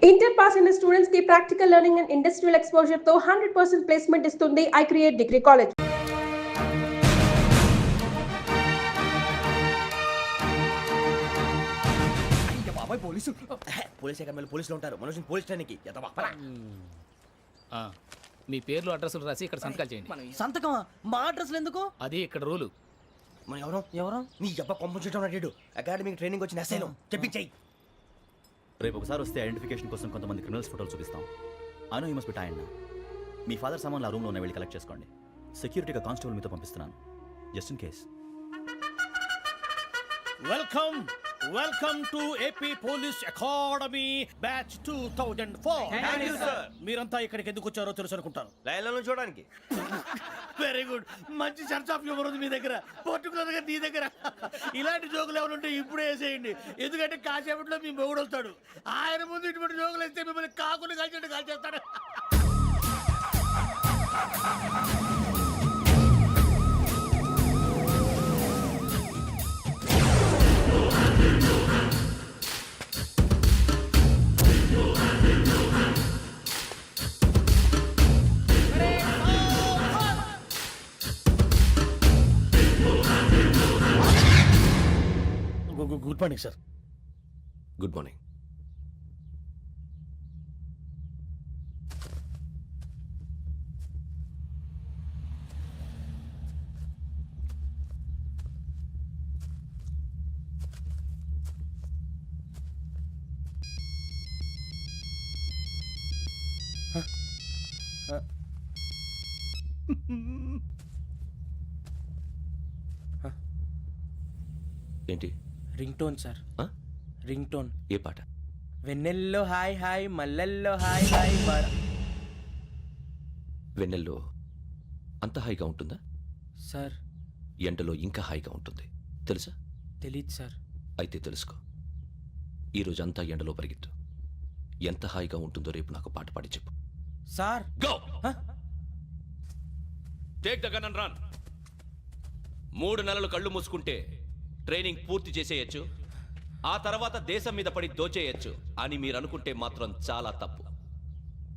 Inter pass అయిన students కి practical learning and industrial exposure తో 100% ప్లేస్మెంట్ ఇస్తుంది ఐ క్రియేట్ డిగ్రీ కాలేజ్. పోలీసులు ఉంటారు. మనుషులు పోలీస్ స్టేషన్కి మీ పేర్లు అడ్రస్లు రాసి ఇక్కడ సంతకాలు చేయండి. సంతకమా? మా అడ్రస్లు ఎందుకు? అది ఇక్కడ రూలు. మన ఎవరు నీ అబ్బా పంపించడం అడిగాడు. అకాడమిక్ ట్రైనింగ్ వచ్చిన అసైలం చెప్పించాయి. రేపు ఒకసారి వస్తే ఐడెంటిఫికేషన్ కోసం కొంతమంది క్రిమినల్స్ ఫోటోలు చూపిస్తాం. I know you must be tired now. Me father సామాన్లు ఆ రూమ్లో ఉన్న వెళ్ళి కలెక్ట్ చేసుకోండి. సెక్యూరిటీగా కానిస్టేబుల్ మీతో పంపిస్తున్నాను, just in case. Welcome to AP police academy batch 2004. మీరంతా ఇక్కడికి ఎందుకు వచ్చారో తెలుసు అనుకుంటాను. లైన్లను చూడడానికి. Very good. మంచి సెన్స్ ఆఫ్ హ్యూమర్ ఉంది మీ దగ్గర, పర్టికులర్ గా నీ దగ్గర. ఇలాంటి జోకులు ఎవరు ఉంటే ఇప్పుడే వేసేయండి, ఎందుకంటే కాసేపట్లో మీ మొగుడు వస్తాడు. ఆయన ముందు ఇటువంటి జోకులు వేస్తే మిమ్మల్ని కాకుని కాల్చినట్టు కాల్చేస్తాడు. Good morning sir. Good morning. ఏంటి? Ring tone sir. Ring tone. ఏ పాట? వెన్నెల్లో హాయ్ హాయ్ మల్లెల్లో హాయ్ హాయ్ బార్. వెన్నెల్లో అంత హాయిగా ఉంటుందా సార్? ఎండలో ఇంకా హాయిగా ఉంటుంది తెలుసా? తెలీదు సార్. అయితే తెలుసుకో. ఈరోజు అంతా ఎండలో పరిగెత్తు. ఎంత హాయిగా ఉంటుందో రేపు నాకు పాట పాడి చెప్పు. Sir go. Take the gun and run. 3 నెలలు కళ్ళు మూసుకుంటే ట్రైనింగ్ పూర్తి చేసేయచ్చు, ఆ తర్వాత దేశం మీద పడి దోచేయచ్చు అని మీరు అనుకుంటే మాత్రం చాలా తప్పు.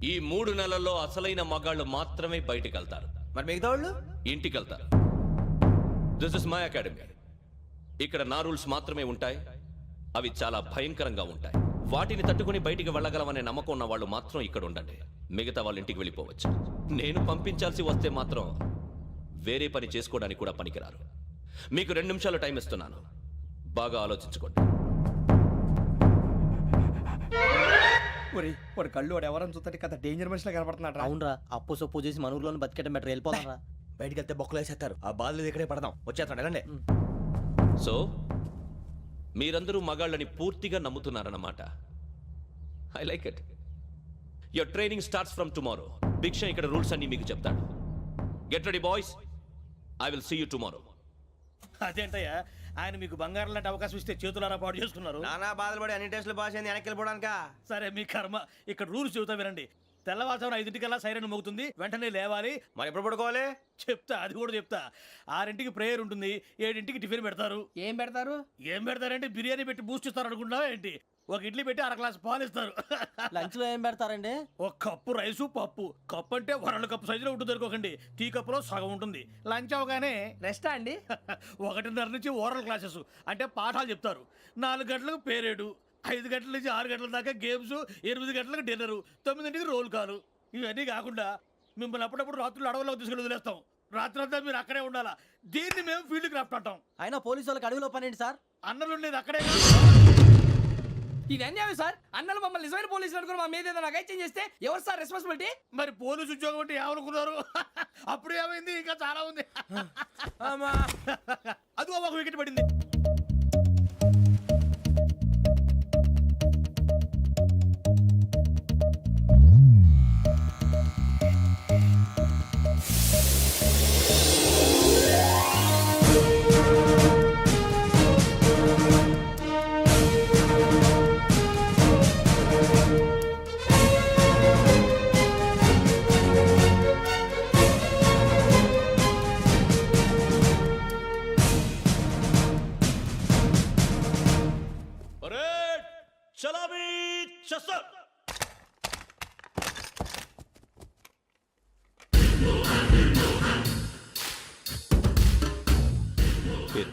ఈ 3 నెలల్లో అసలైన మగాళ్ళు మాత్రమే బయటికి వెళ్తారు. మరి మిగతా వాళ్ళు ఇంటికి వెళ్తారు. This is my academy. ఇక్కడ నా రూల్స్ మాత్రమే ఉంటాయి. అవి చాలా భయంకరంగా ఉంటాయి. వాటిని తట్టుకుని బయటికి వెళ్ళగలమనే నమ్మకం ఉన్న వాళ్ళు మాత్రం ఇక్కడ ఉండండి. మిగతా వాళ్ళు ఇంటికి వెళ్ళిపోవచ్చు. నేను పంపించాల్సి వస్తే మాత్రం వేరే పని చేసుకోవడానికి కూడా పనికిరారు. మీకు 2 నిమిషాలు టైం ఇస్తున్నాను, బాగా ఆలోచించుకోండి. వాడు కళ్ళు వాడు ఎవరని చూస్తే కదా డేంజర్ మనిషిలో కనపడుతున్నాడు. అవునరా, అప్పు సొప్పు చేసి మన ఊర్లో బతికేట బెటర్. వెళ్ళిపోతారా? బయటికి వెళ్తే బొక్కలు వేసేస్తారు. ఆ బాధలు ఇక్కడే పడదాం. వచ్చేస్తాడు వెళ్ళండి. సో మీరందరూ మగాళ్ళని పూర్తిగా నమ్ముతున్నారన్నమాట. I like it. Your training starts from tomorrow. Bhiksha ఇక్కడ రూల్స్ అన్ని మీకు చెప్తాడు. Get ready boys, I will see you tomorrow. అదేంటయ్యా, ఆయన మీకు బంగారం లాంటి అవకాశం ఇస్తే చేతులారా పాటు చేసుకున్నారు. నానా బాధలు పడి అన్ని టెస్టులు పాస్ అయింది, వెనక్కి వెళ్ళిపోవడానికా? సరే మీ కర్మ. ఇక్కడ రూల్స్ చెబుతా వినండి. తెల్లవారుజామున 5 సైరన్ మోగుతుంది, వెంటనే లేవాలి. మరి ఎప్పుడు పడుకోవాలి? చెప్తా, అది కూడా చెప్తా. 6 ప్రేయర్ ఉంటుంది, 7 టిఫిన్ పెడతారు. ఏం పెడతారు? ఏం పెడతారంటే బిర్యానీ పెట్టి బూస్ట్ ఇస్తారు అనుకుంటున్నావా ఏంటి? ఒక ఇడ్లీ పెట్టి 1/2 గ్లాస్ పాలు ఇస్తారు. లంచ్ లో ఏం పెడతారండి? ఒక కప్పు రైసు పప్పు. కప్పు అంటే 1/2 కప్పు సైజులో ఉంటుంది అనుకోకండి. టీ కప్పులో సగం ఉంటుంది. లంచ్ అవగానే రెస్టా అండి? 1:30 నుంచి ఓరల్ క్లాసెస్ అంటే పాఠాలు చెప్తారు. 4 గంటలకు పేరేడు, 5 గంటల నుంచి 6 గంటల దాకా గేమ్స్, 8 గంటలకు డిన్నరు, 9ంటికి రోల్ కాలు. ఇవన్నీ కాకుండా మిమ్మల్ని అప్పుడప్పుడు రాత్రులు అడవుల్లో తీసుకెళ్ళి వదిలేస్తాం. రాత్రి అంతా మీరు అక్కడే ఉండాలా. దీన్ని మేము ఫీల్డ్ క్రాఫ్ట్ అంటాం. అయినా పోలీసు వాళ్ళకి అడవిలో పని ఏంటి సార్? అన్నలు ఉండేది అక్కడే. ఇది అన్యాయం సార్. అన్నలు మమ్మల్ని నిజమైన పోలీసులు అనుకుని మా మీద ఏదైనా అగైత్యం చేస్తే ఎవరు సార్ రెస్పాన్సిబిలిటీ? మరి పోలీసు ఉద్యోగం అంటే ఏమనుకున్నారు? అప్పుడు ఏమైంది? ఇంకా చాలా ఉంది. అదిగో ఒక వికెట్ పడింది. పేరు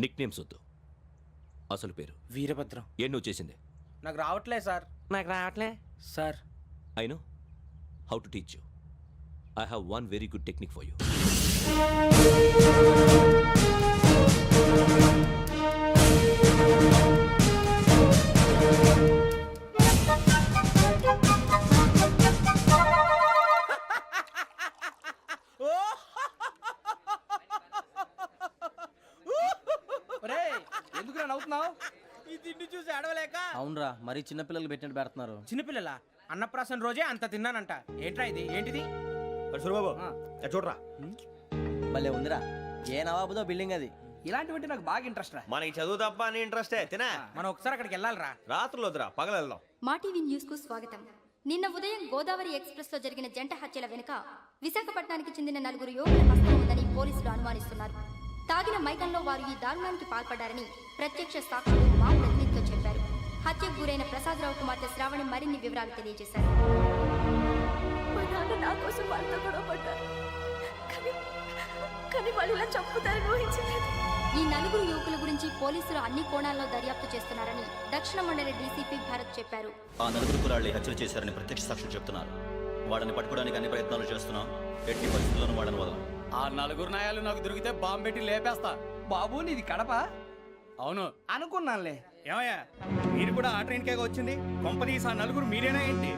నిక్ నేమ్స్ వద్దు, అసలు పేరు. వీరభద్రం. ఏం నువ్వు చేసింది? నాకు రావట్లే సార్. నాకు రావట్లే sir. I know how to teach you. I have one very good technique for you. ఎందుకు నవ్వుతున్నావు? ఈ తిండి చూసి అడవలేక. అవునరా, మరి చిన్నపిల్లలు పెట్టినట్టు పెడుతున్నారు. చిన్నపిల్లల అన్నప్రాసన రోజే అంత తిన్నానంట. ఏంట్రా ఇది? ఏంటిది? సూరిబాబు చూడరా, భలే ఉందిరా. ఏ నవాబుదో బిల్డింగ్ అది. ఇలాంటివంటే నాకు బాగా ఇంట్రెస్ట్ రా. మనకి చదువు తప్ప అని ఇంట్రెస్టే తినా. మనం ఒకసారి అక్కడికి వెళ్ళాలిరా. రాత్రులు వద్దురా, పగలు వెళ్దాం. మా టీవీ న్యూస్ కు స్వాగతం. నిన్న ఉదయం గోదావరి ఎక్స్ప్రెస్ లో జరిగిన జంట హత్యల వెనుక విశాఖపట్నానికి చెందిన 4 యువకుల హస్తం ఉందని పోలీసులు అనుమానిస్తున్నారు. తాగిన మైకంలో వారు ఈ దారుణానికి పాల్పడ్డారని ప్రత్యక్ష సాక్షులు మా ప్రతినిధితో చెప్పారు. హత్యకు గురైన ప్రసాదరావు కుమార్తె శ్రావణి మరిన్ని వివరాలు తెలియజేశారు. మా నాన్న నా కోసం వాళ్ళతో గొడవ పడ్డారు, కానీ వాళ్ళు ఇలా చంపుతారని ఊహించలేదు. ఈ 4 యువకుల గురించి పోలీసులు అన్ని కోణాల్లో దర్యాప్తు చేస్తున్నారని దక్షిణ మండలి డీసీపీ భరత్ చెప్పారు. ఆ 4 కులాళ్ళు హత్యలు చేశారని ప్రత్యక్ష సాక్షులు చెప్తున్నారు. వాళ్ళని పట్టుకోవడానికి అన్ని ప్రయత్నాలు చేస్తున్నాం. ఎట్టి పరిస్థితుల్లోనూ వాళ్ళని వదలం. ఆ 4 నాయాలు నాకు దొరికితే బాంబు పెట్టి లేపేస్తా. బాబు నీది కడప? అవును అనుకున్నానులే. ఏమయ్యా, మీరు కూడా ఆ ట్రైన్ కేగా వచ్చింది? కొంపదీసి ఆ 4 మీరేనా ఏంటి?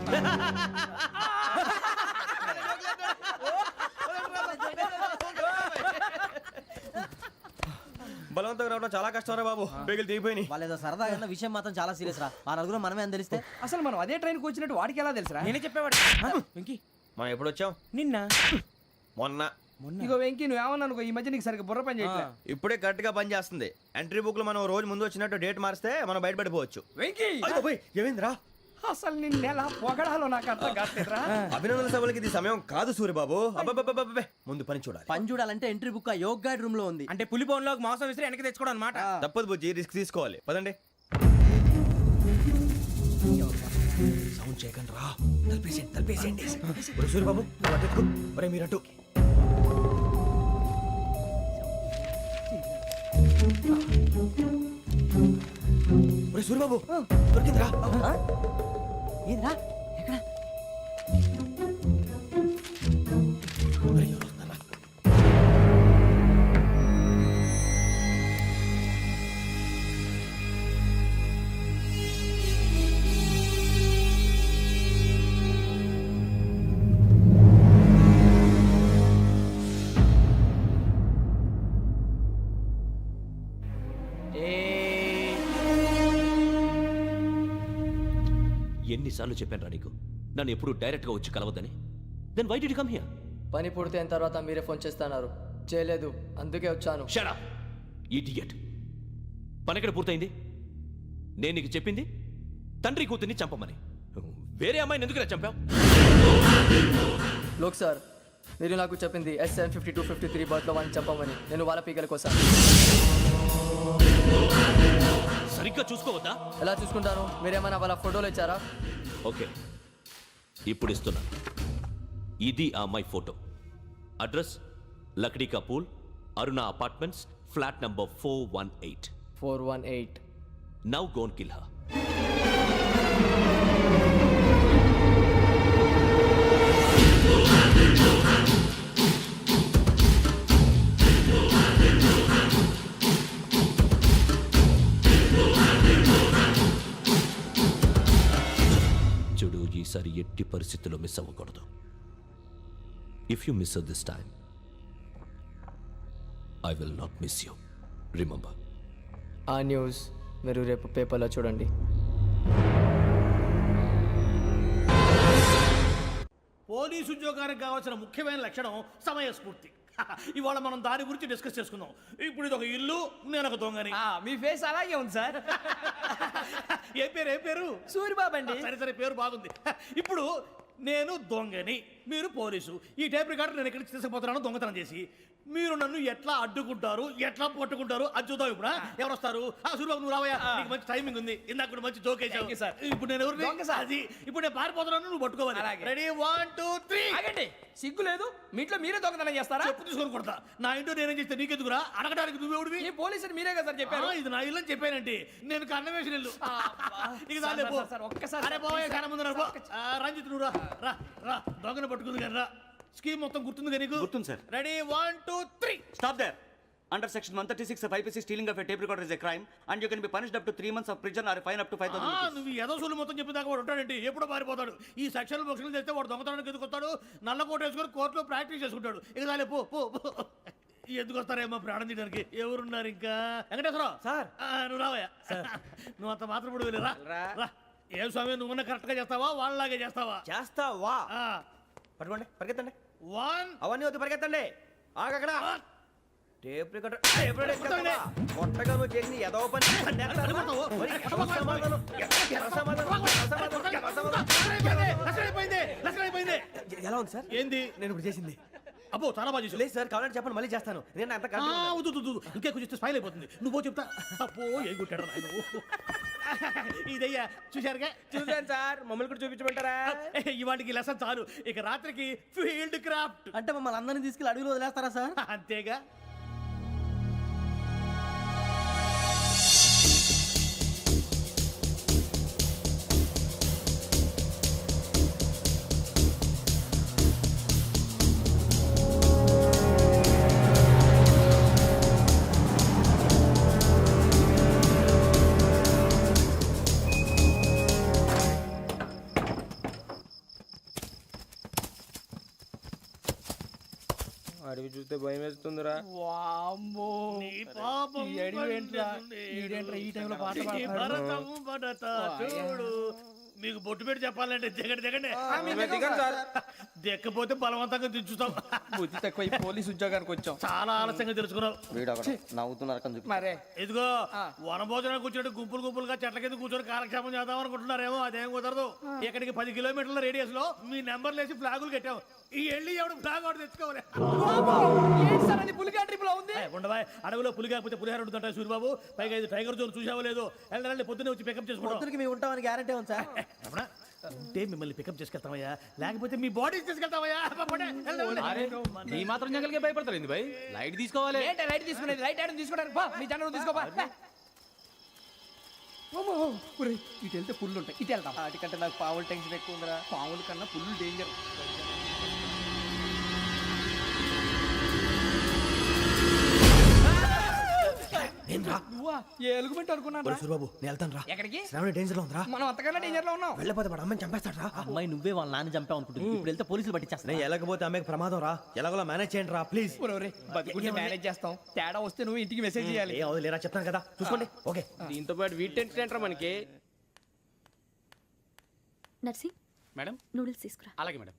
బలవంతంగా రావడం చాలా కష్టం రా బాబు. బేగులు దిగిపోయినాయి. వాళ్ళు ఏదో సరదాగా అన్న విషయం మాత్రం చాలా సీరియస్ రా. ఆ నలుగురు మనమే అని తెలిస్తే. అసలు మనం అదే ట్రైన్కి వచ్చినట్టు వాడికి ఎలా తెలుసురా? నేనే చెప్పేవాడు. వెంకీ మనం ఎప్పుడు వచ్చాం? నిన్న మొన్న. ఇగో వెంకీ నువ్వేమన్నా అనుకో, ఈ మధ్య నీకు సరిగ్గా బుర్ర పని చేయట్లే. ఇప్పుడే కరెక్ట్ గా పని చేస్తుంది. ఎంట్రీ బుక్ లో మనం రోజు ముందు వచ్చినట్టు డేట్ మారిస్తే మనం బయటపడిపోవచ్చు. వెంకీ ఏమైందిరా? అసలు నిన్న ఎలా పొగడాలో నాకు అర్థం కాట్లేదురా. అభినందన సభలకి ఇది సమయం కాదు సూర్యబాబు. అబ్బబ్బబ్బబ్బబ్బే, ముందు పని చూడాలి. పని చూడాలంటే ఎంట్రీ బుక్ ఆ యోగ్ గైడ్ రూమ్ లో ఉంది. అంటే పులి బోన్లోకి మాంసం విసిరి వెనక్కి తెచ్చుకోవడం అనమాట. తప్పదు బుజ్జి, రిస్క్ తీసుకోవాలి. పదండి. సౌండ్ చేయకండి రా. తలపేసేయండి. సూర్యబాబు మీరటు. సూర్యబాబు దొరికిందిరా. ఏంద్రా ఎక్కడ? ఎన్నిసార్లు చెప్పాను రా నీకు, నన్ను ఎప్పుడు డైరెక్ట్ గా వచ్చి కలవద్దని? Then why did you come here? పని పూర్తయిన తర్వాత మీరే ఫోన్ చేస్తున్నారు. చేయలేదు, అందుకే వచ్చాను. Shut up idiot. పని ఎక్కడ పూర్తయింది? నేను నీకు చెప్పింది తండ్రి కూతుర్ని చంపమని. వేరే అమ్మాయిని ఎందుకు చంపావు? లోక్ సార్, మీరు నాకు చెప్పింది SN5253 బర్త్లో వాడిని చంపమని. నేను వాళ్ళ పీకల కోసం. సరిగ్గా చూసుకోవద్దా? ఎలా చూసుకుంటాను? మీరేమైనా వాళ్ళ ఫోటోలు ఇచ్చారా? ఓకే, ఇప్పుడు ఇస్తున్నా. ఇది ఆ అమ్మాయి ఫోటో. అడ్రస్ లక్డీ కా pool, Aruna apartments, flat number 418. 418. Now go and kill her. చూడు, ఈసారి ఎట్టి పరిస్థితుల్లో మిస్ అవ్వకూడదు. If you miss this time, I will not miss you. Remember. ఆ న్యూస్ మీరు రేపు పేపర్లో చూడండి. పోలీసు ఉద్యోగానికి కావాల్సిన ముఖ్యమైన లక్షణం సమయస్ఫూర్తి. ఇవాళ మనం దాని గురించి డిస్కస్ చేసుకుందాం. ఇప్పుడు ఇది ఒక ఇల్లు, నేను ఒక దొంగని. మీ ఫేస్ అలాగే ఉంది సార్. ఏ పేరు? సూరిబాబు అండి. సరే పేరు బాగుంది. ఇప్పుడు నేను దొంగని, మీరు పోలీసు. ఈ టైప్ రికార్డు నేను ఎక్కడికి తీసుకుపోతున్నాను దొంగతనం చేసి. మీరు నన్ను ఎట్లా అడ్డుకుంటారు, ఎట్లా పట్టుకుంటారు అది చూద్దాం. ఇప్పుడు ఎవరు వస్తారు? సూర్యబాబు నువ్వు రావయ్యా, నీకు మంచి టైమింగ్ ఉంది. ఇందాక కూడా మంచి జోక్ వేసావు సార్. ఇప్పుడు నేను ఎవరు? అది ఇప్పుడు నేను పారిపోతున్నాను, నువ్వు పట్టుకోవాలి. రెడీ 1 2 3. ఆగండి, సిగ్గు లేదు? మీ ఇంట్లో మీరే దొంగతనం చేస్తారా? చెప్పు తీసుకొని కొడతా. నా ఇంట్లో నేనేం చేస్తే నీకెందుకురా? అడగడానికి నువ్వెవడివి? ఈ పోలీసులు మీరే కదా సార్ చెప్పారు. ఇది నా ఇల్లు అని చెప్పానంటే నేను కన్న వేసిన ఇల్లు. ఇక చాలే పో. సార్, ఒక్కసారి అరే పోయే చాలా ముందు రా పో. రంజిత్ నువ్వు రా రా రా. దొంగను పట్టుకుంది కానీ రా. స్కీమ్ మొత్తం గుర్తుంది కదా నీకు? గుర్తుంది sir. Ready 1 2 3. Stop there. Under section 136 of IPC, stealing of a tape recorder is a crime, and you can be punished up to 3 months of prison or a fine up to 5,000 rupees. నువ్వు ఏదో సొల్లు మొత్తం చెప్పిన దాకా వాడు ఉంటాడండి. ఎప్పుడో పారిపోతాడు. ఈ సెక్షన్ బొక్షన్లు చేస్తే వాడు దొంగతనానికి ఎందుకు వస్తాడు? నల్ల కోట వేసుకొని కోర్టులో ప్రాక్టీస్ చేసుకుంటాడు. ఇక చాలే పో పో పో. ఎందుకు వస్తారేమో ప్రాణం తీయడానికి. ఎవరున్నారు ఇంకా? వెంకటేశ్వరరావు సార్, నువ్వు రావయ్యా. నువ్వు అంత మాత్రం ఇప్పుడు వెళ్ళి రా రా. ఏ స్వామి, నువ్వున్న కరెక్ట్ గా చేస్తావా వాళ్ళలాగే చేస్తావా? చేస్తావా? పట్టుకోండి, పరిగెత్తండి. 1 అవన్నీ వద్దు, పరిగెత్తండి. ఆగక్కడ టేప్ రికార్డర్ కొట్టండి. కొట్టగా నువ్వు చేసిన ఏదో పని. ఎలా ఉంది సార్? ఏంది? నేను ఇప్పుడు చేసింది అబ్బో చాలా బాగా చేసావు. లేదు సార్, కావాలంటే చెప్పండి, మళ్ళీ చేస్తాను. నేను అంత ఇంకే కొంచెం స్మైల్ అయిపోతుంది. నువ్వు చెప్తా. అబ్బో ఏ కొట్టాడు నాయన. ఇదయ్యా చూశారుగా? చూసాను సార్, మమ్మల్ని కూడా చూపించమంటారా? ఇవాటికి లెసన్ చాలు. ఇక రాత్రికి ఫీల్డ్ క్రాఫ్ట్. అంటే మమ్మల్ని అందరినీ తీసుకెళ్ళి అడుగులు వదిలేస్తారా సార్? అంతేగా. అడవి చూస్తే భయం వేస్తుందిరా. నీ పాపం ఈ టైంలో పాట ఈ భరతము భరత చూడు. మీకు బొట్టు పెట్టి చెప్పాలంటే దిగండి దిగండి. దిక్కపోతే బలవంతంగా దించుతాం. బుద్ధి తక్కువ ఈ పోలీస్ ఉద్యోగానికి వచ్చాం. చాలా ఆలస్యంగా తెలుసుకున్నావు. నవ్వుతున్నారు. మరే ఇదిగో వనభోజనానికి కూర్చొని గుంపులు గుంపులుగా చెట్ల కింద కూర్చొని కాలక్షేపం చేద్దాం అనుకుంటున్నారేమో. అదేం కుదరదు. ఇక్కడికి 10 కిలోమీటర్ల రేడియస్ లో మీ నెంబర్లు వేసి ఫ్లాగులు కట్టాము. ఈ వెళ్ళి ఎవడు ఫ్లాగ్ ఒకటి తెచ్చుకోవాలి. పులిగా ట్రిప్ లో ఉంది. ఉండవా, అడవిలో పులి కాకపోతే పులిహార ఉంటుంటాయి సూర్యబాబు. పైగా ఇది టైగర్ జోన్ చూసావో లేదో. వెళ్ళాలి, పొద్దున్నే వచ్చి పికప్ చేసుకుంటాం. మేము ఉంటామని గ్యారంటీ ఉంది సార్. అంటే మిమ్మల్ని పికప్ చేసుకెళ్తామయ్యా, లేకపోతే మీ బాడీ తీసుకెళ్తామయ్యా. ఈ మాత్రం జంగల్కే భయపడతారు ఏంది భయ్? లైట్ తీసుకోవాలి. ఏంటి లైట్ తీసుకునేది? లైట్ ఆడని తీసుకోవడానికి బా, మీ జనం తీసుకోబా. ఇటు వెళ్తే పుల్లు ఉంటాయి, ఇటు వెళ్తాం. వాటికంటే నాకు పావులు టెన్షన్ ఎక్కువ ఉందిరా. పాముల కన్నా పుల్లు డేంజర్. నువ్వా? ఏ ఎలుగుబెట్టి అనుకున్నాను. సూర్యబాబు నేను వెళ్తాను రా. ఎక్కడికి? శ్రావణి డేంజర్ లో ఉందిరా. మనం అంతకన్నా డేంజర్ లో ఉన్నాం. వెళ్ళపోతే వాడు అమ్మాయిని చంపేస్తాడు రా. అమ్మాయి నువ్వే వాళ్ళ నాన్న చంపావు అనుకుంటుంది. ఇప్పుడు వెళ్తే పోలీసులు పట్టించేస్తాను. నేను వెళ్ళకపోతే అమ్మాయికి ప్రమాదం రా. ఎలాగోలా మేనేజ్ చేయండి రా ప్లీజ్. బతికుంటే మేనేజ్ చేస్తాం. తేడా వస్తే నువ్వు ఇంటికి మెసేజ్ చేయాలి. ఏ అవును లేరా, చెప్తాను కదా, చూసుకోండి. ఓకే. దీంతో పాటు వీటి టెన్షన్ ఏంట్రా మనకి. నర్సి, మేడం నూడిల్స్ తీసుకురా. అలాగే మేడం.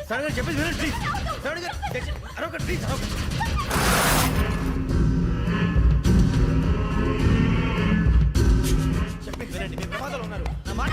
శ్రావణి చెప్పేసి వినండి ప్లీజ్. శ్రావణి గారు అరొకటి ప్లీజ్, అరొకటి. చెప్పేసి వినండి, మీ ప్రమాదాలు ఉన్నారు. నా మాట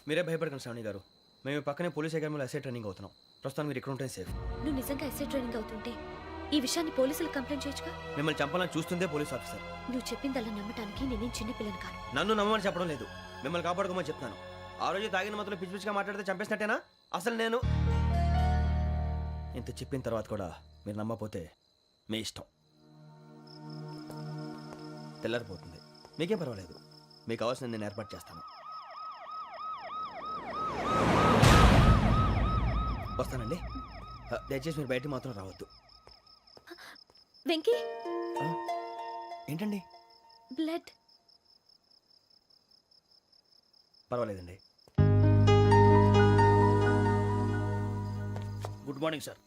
మీరే భయపడకండి శ్రావణి గారు. మేము పక్కనే పోలీస్ అకాడమీలో ఎస్ఐ ట్రైనింగ్ అవుతున్నాం. ప్రస్తుతానికి మీరు ఇక్కడ ఉంటే సేఫ్. నువ్వు నిజంగా ఎస్ఐ ట్రైనింగ్ అవుతుంటే ఈ విషయాన్ని పోలీసులకు కంప్లైంట్ చేయొచ్చుగా. మిమ్మల్ని చంపాలని చూస్తుందే పోలీస్ ఆఫీసర్. నువ్వు చెప్పిందల్లా నమ్మటానికి నేనేం చిన్న పిల్లని కాను. నన్ను నమ్మమని చెప్పడం లేదు, మిమ్మల్ని కాపాడుకోమని చెప్తాను. ఆ రోజు తాగిన మొదలు పిచ్చి పిచ్చిగా మాట్లాడితే చంపేసినట్టేనా? అసలు నేను ఇంత చెప్పిన తర్వాత కూడా మీరు నమ్మపోతే మీ ఇష్టం. తెల్లారిపోతుంది, మీకేం పర్వాలేదు. మీకు కావాల్సిన నేను ఏర్పాటు చేస్తాను. వస్తానండి. దయచేసి మీరు బయట మాత్రం రావద్దు. వెంకీ, ఏంటండి? బ్లడ్. పర్వాలేదండి. Good morning sir.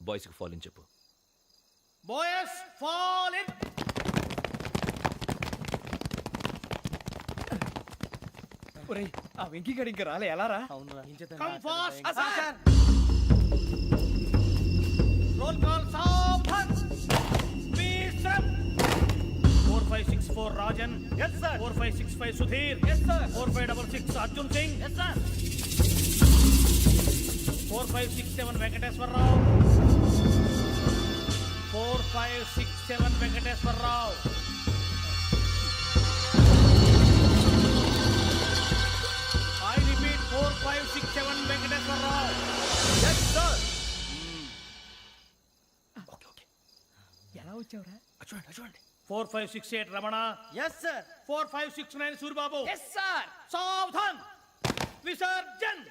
బాయ్స్కి ఫాల్ ఇన్ చెప్పు. Boys fall in. ఒరేయ్, ఆ వెంకీ గడి ఇంకా రాలే, ఎలా రా? Come fast sir. Roll call సావధాన్. విశ్రమ్. 4564 Rajan. yes sir. 4565 Sudheer. yes sir. 4566 Arjun Singh. yes sir. 4567 Venkateswararao. 4567 Venkateswararao. I repeat 4567 Venkateswararao. yes sir. Okay. ఎలా వచ్చావురా? చూడండి. 4568 Ramana. yes sir. 4569 Suribabu. Yes sir. సావధాన్. విసర్జన్.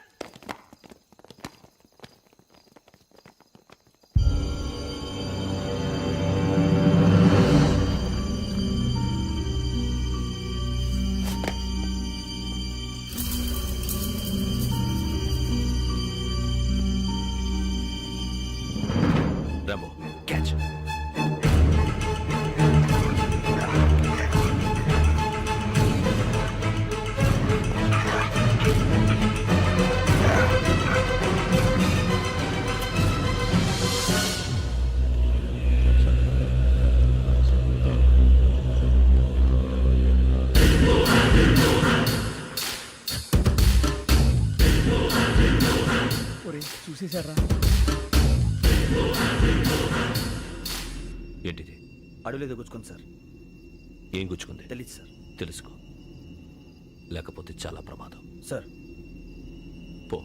Rambo, catch. ఒరేయ్, చూసేశారా? ఏంటిది? అడుగులేదు గుచ్చుకుంది సార్. ఏం గుచ్చుకుంది? తెలీదు సార్. తెలుసుకో, లేకపోతే చాలా ప్రమాదం. సార్ పో.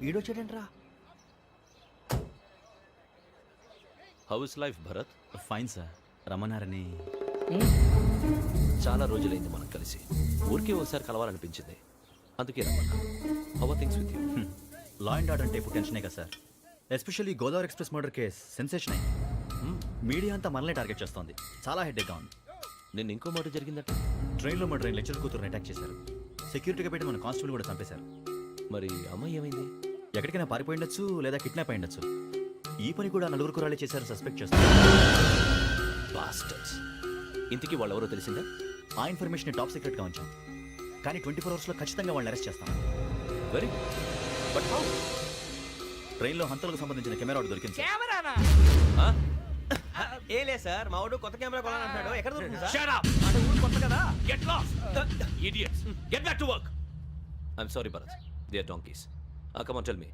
ఈడొచ్చాడంట్రా. How is life Bharat? Fine sir. రమ్మన్నారని. చాలా రోజులైంది మనం కలిసి. ఊరికే ఒకసారి కలవాలనిపించింది, అందుకే రమ్మన్నా. How are things with you? Law and order అంటే ఇప్పుడు టెన్షనే కదా సార్. Especially Godavari express murder case sensation అయింది. మీడియా అంతా మనల్ని టార్గెట్ చేస్తోంది. చాలా హెడ్ఏక్గా ఉంది. నిన్న ఇంకో మాట జరిగిందట. ట్రైన్లో మా ట్రైన్ లెక్చర్ కూతురుని అటాక్ చేశారు. సెక్యూరిటీగా పెట్టి మన కానిస్టేబుల్ కూడా చంపేశారు. మరి అమ్మాయి ఏమైంది? ఎక్కడికైనా పారిపోయి ఉండొచ్చు, లేదా కిడ్నాప్ అయి ఉండొచ్చు. ఈ పని కూడా నలుగురు కురాలే చేశారు సస్పెక్ట్ చేస్తారు. బాస్టర్స్. ఇంతకీ వాళ్ళు ఎవరో తెలిసిందా? ఆ ఇన్ఫర్మేషన్ టాప్ సీక్రెట్గా ఉంచాం, కానీ 24 అవర్స్లో ఖచ్చితంగా వాళ్ళని అరెస్ట్ చేస్తాం. Very but how? ట్రైన్లో హంతలకు సంబంధించిన కెమెరా ఒకటి దొరికింది సార్. కెమెరానా? ఏ లే సార్, మా వాడు కొత్త కెమెరా కొనాలంటున్నాడు. ఎక్కడ దొరుకుతుంది సార్? Shut up! అంటే ఊరు కొత్త కదా. Get lost! Idiots! Get back to work! I'm sorry, Bharat. They are donkeys. Come on, tell me.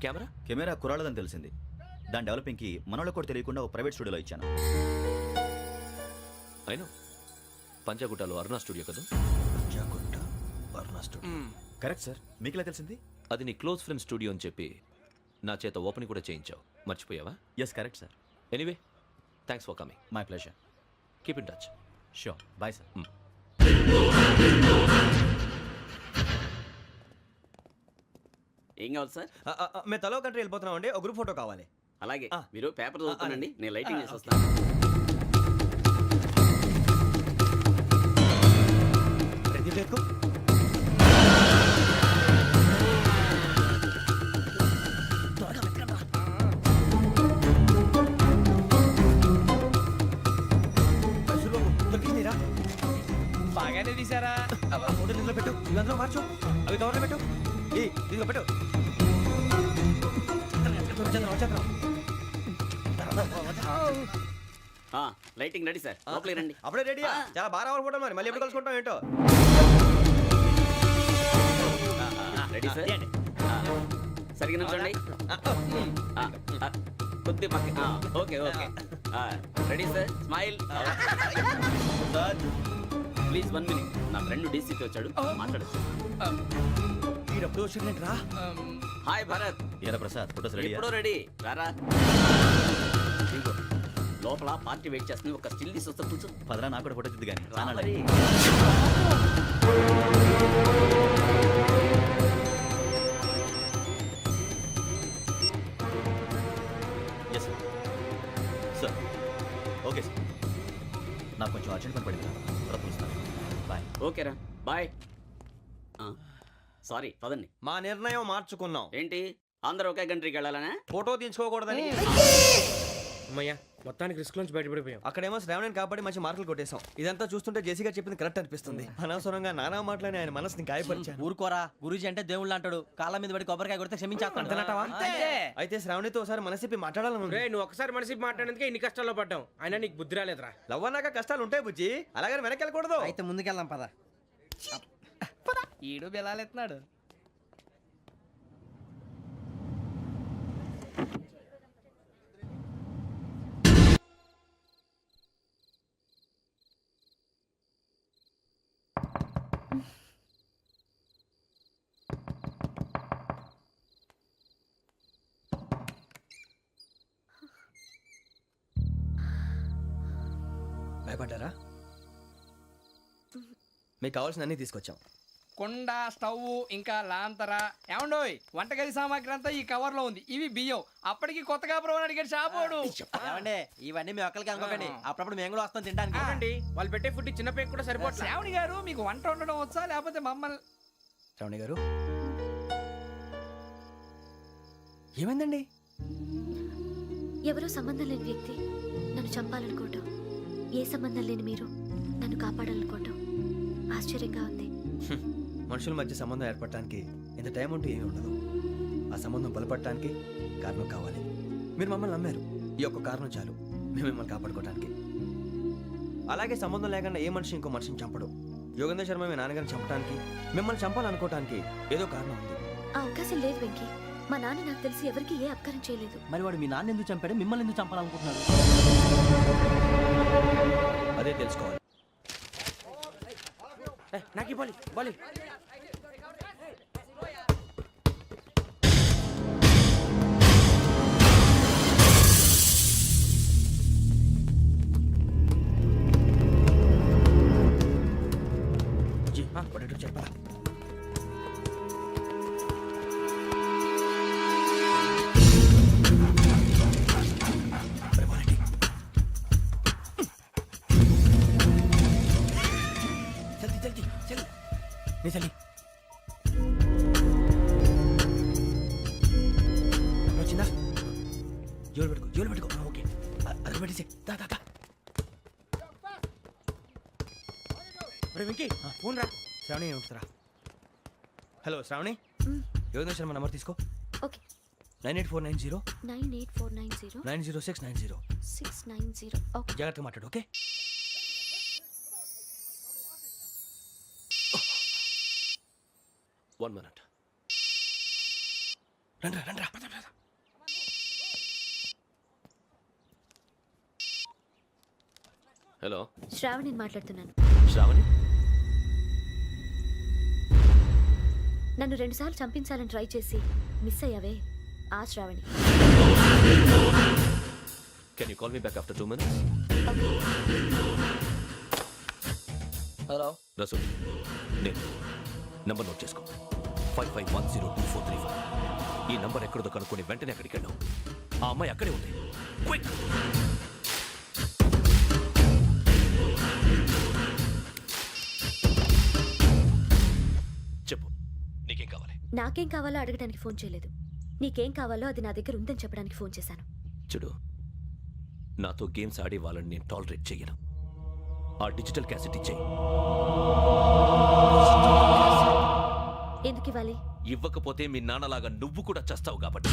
Camera? Camera కురాలదని తెలిసింది. దాని డెవలపింగ్కి మనోళ్ళకు కూడా తెలియకుండా ఒక ప్రైవేట్ స్టూడియోలో ఇచ్చాను. I know. పంజాగుట్టలో అరుణ స్టూడియో కదా? పంజాగుట్ట అరుణ స్టూడియో. Correct sir. మీకు ఎలా తెలిసింది? అది నీ క్లోజ్ ఫ్రెండ్ స్టూడియో అని చెప్పి నా చేత ఓపెన్ కూడా చేయించావు. మర్చిపోయావా? Yes correct sir. Anyway, thanks for coming. My pleasure. Keep in touch. Sure. Bye sir. ఏం కావాలి సార్? మేము తలో కంట్రీ వెళ్ళిపోతున్నాం అండి. ఒక గ్రూప్ ఫోటో కావాలి. అలాగే, ఆ. మీరు పేపర్ చదువుతానండి, నేను లైటింగ్ చేసి ఓకే. వస్తాను. రెడీ లేదు. బాగానే తీసారా? ఫోటో ఇందులో పెట్టు, ఇవి అందులో మార్చు, అవి కవర్లో పెట్టు. ఇదిగో పెట్టు. లైటింగ్ రెడీ సార్ లోపలికి రండి అప్పుడే రెడీయా? చాలా బాగా రావాలి ఫోటో మరి మళ్ళీ ఎప్పుడు కలుసుకుంటాం ఏంటో. రెడీ సార్ సరిగ్గా నుంచోండి కొద్ది పక్క okay okay ready sir smile please 1 minute నా ఫ్రెండ్ డీసీకి వచ్చాడు మాట్లాడచ్చు ఈడప్పుడు వచ్చిందంటే రా. హాయ్ భరత్ ఏరా ప్రసాద్ ఫోటోస్ రెడీ ఎప్పుడో రెడీ రారా ఇదిగో, లోపల పార్టీ వెయిట్ చేస్తుంది ఒక స్టిల్ తీసి వస్తా కూర్చో పదరా నాకు కూడా ఫోటో తిద్దు కానీ రా మరి. ఎస్ సార్ ఓకే సార్ నాకు కొంచెం అర్జెంట్ పని పడింది తర్వాత పిలుస్తాను బాయ్ ఓకేరా బాయ్ సారీ పదండి మా నిర్ణయం మార్చుకున్నాం. ఏంటి అందరూ ఒకే కంట్రీకి వెళ్ళాలనే ఫోటో తీసుకోకూడదని. అమ్మయ్యా మొత్తానికి రిస్క్ నుంచి బయటపడిపోయాం. అక్కడేమో శ్రావణిని కాబట్టి మంచి మార్కులు కొట్టేశాం. ఇదంతా చూస్తుంటే జేసీగా చెప్పింది కరెక్ట్ అనిపిస్తుంది. అనవసరంగా నానా మాటలని ఆయన మనసుని గాయపరిచాను. ఊరుకోరా గురూజీ అంటే దేవుళ్ళు అంటాడు. కాళ్ళ మీద పడి కొబ్బరికాయ కొడితే క్షమించేస్తాను. అయితే శ్రావణితో ఒకసారి మనసిప్పి మాట్లాడాలను. నువ్వు ఒకసారి మనిషి మాట్లాడేందుకే ఇన్ని కష్టాల్లో పడ్డాం. అయినా నీకు బుద్ధి రాలేదురా. లవ్ అన్నాక కష్టాలు ఉంటాయి బుజ్జి, అలాగని వెనక్కి వెళ్ళకూడదు. అయితే ముందుకెళ్దాం పద. ఈడు బెలాలెత్తున్నాడు. భయపడ్డారా? మీకు కావాల్సిన అన్ని తీసుకొచ్చాం. కుండ, స్టవ్, ఇంకా లాంతర. ఏమండోయ్ వంటగది సామాగ్రి అంతా ఈ కవర్ లో ఉంది. ఇవి బియ్యం. అప్పటికి కొత్తగా బ్రో అడిగాడు షాపోడు. ఏమండి ఇవన్నీ మీ ఒక్కరికి అనుకోకండి. అప్పుడప్పుడు మేము కూడా వస్తాం తినడానికి. అవునండి, వాళ్ళు పెట్టే ఫుడ్ చిన్న పేరు కూడా సరిపోతుంది. శ్రావణి గారు మీకు వంట వండడం వచ్చా లేకపోతే మమ్మల్ని? శ్రావణి గారు ఏమైందండి? ఎవరో సంబంధం లేని వ్యక్తి నన్ను చంపాలనుకోవటం, ఏ సంబంధం లేని మీరు నన్ను కాపాడాలనుకోవటం ఆశ్చర్యంగా ఉంది. మనుషుల మధ్య సంబంధం ఏర్పడటానికి ఇంత టైం ఉంటూ ఏమీ ఉండదు. ఆ సంబంధం బలపడటానికి కారణం కావాలి. మీరు మమ్మల్ని నమ్మారు, ఈ ఒక్క కారణం చాలు మేము మిమ్మల్ని కాపాడుకోవడానికి. అలాగే సంబంధం లేకుండా ఏ మనిషి ఇంకో మనిషిని చంపడు. యోగేంద్ర శర్మ మీ నాన్నగారిని చంపడానికి, మిమ్మల్ని చంపాలనుకోవటానికి ఏదో కారణం ఉంది. ఆ అవకాశం లేదు వెంకీ. మా నాన్న నాకు తెలిసి ఎవరికి ఏ అపకారం చేయలేదు. మరి వాడు మీ నాన్న ఎందుకు చంపాడు, మిమ్మల్ని ఎందుకు చంపాలనుకుంటున్నాడు? అదే తెలుసుకోవాలి. నాకు ఇవ్వాలి బాలి. చెప్పరా? చలి వచ్చిందా? జోలు పెట్టుకో. ఓకే అది పెట్టేసి వెంకీ ఫోన్ రా. శ్రావణి ఉంటుందిరా. హలో శ్రావణి, యోగేంద్ర శర్మ నంబర్ తీసుకో. ఓకే. 98490 98490 90690. 690. ఓకే. జాగ్రత్తగా మాట్లాడు. ఓకే. One minute. రండ్రా. హలో శ్రావణిని మాట్లాడుతున్నాను. శ్రావణి, నన్ను 2 సార్లు చంపించాలని ట్రై చేసి మిస్ అయ్యావే, ఆ Shravani. Can you call me back after 2 minutes? Hello Rasool, నేను నంబర్ నోట్ చేసుకో. 55102435. ఈ నంబర్ ఎక్కడదో కనుక్కొని వెంటనే అక్కడికి వెళ్ళాం. ఆ అమ్మాయి అక్కడే ఉంది. క్విక్. చెప్పు, నీకేం కావాలి? నాకేం కావాలో అడగడానికి ఫోన్ చేయలేదు. నీకేం కావాలో అది నా దగ్గర ఉందని చెప్పడానికి ఫోన్ చేశాను. చూడు, నాతో గేమ్స్ ఆడే వాళ్ళని నేను టాలరేట్ చెయ్యను. ఆ డిజిటల్ క్యాసెట్ ఇచ్చేయి. ఎందుకు ఇవ్వాలి? ఇవ్వకపోతే మీ నాన్నలాగా నువ్వు కూడా చస్తావు కాబట్టి.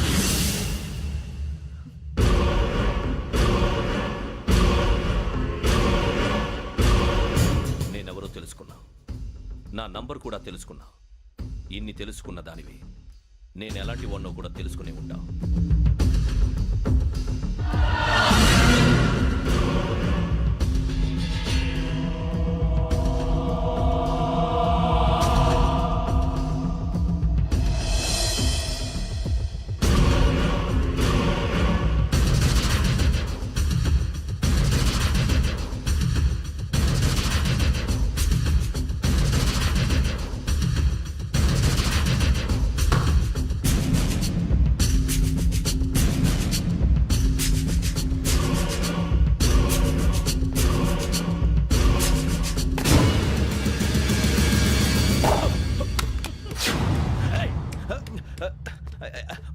నేనెవరో తెలుసుకున్నా, నా నంబర్ కూడా తెలుసుకున్నా. ఇన్ని తెలుసుకున్న దానివి నేను ఎలాంటి వాడినో కూడా తెలుసుకునే ఉంటా.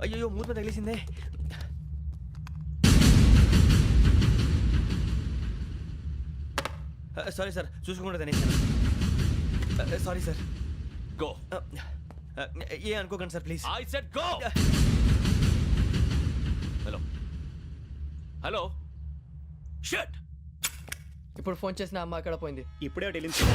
అయ్యో మూత తగిలేసిందే. సారీ సార్, చూసుకోకుండా తినేసాను. Sorry sir. గో. ఏ అనుకోకండి sir please. I said go. Hello hello shut. ఇప్పుడు ఫోన్ చేసిన అమ్మ అక్కడ పోయింది. ఇప్పుడే వెళ్ళింది.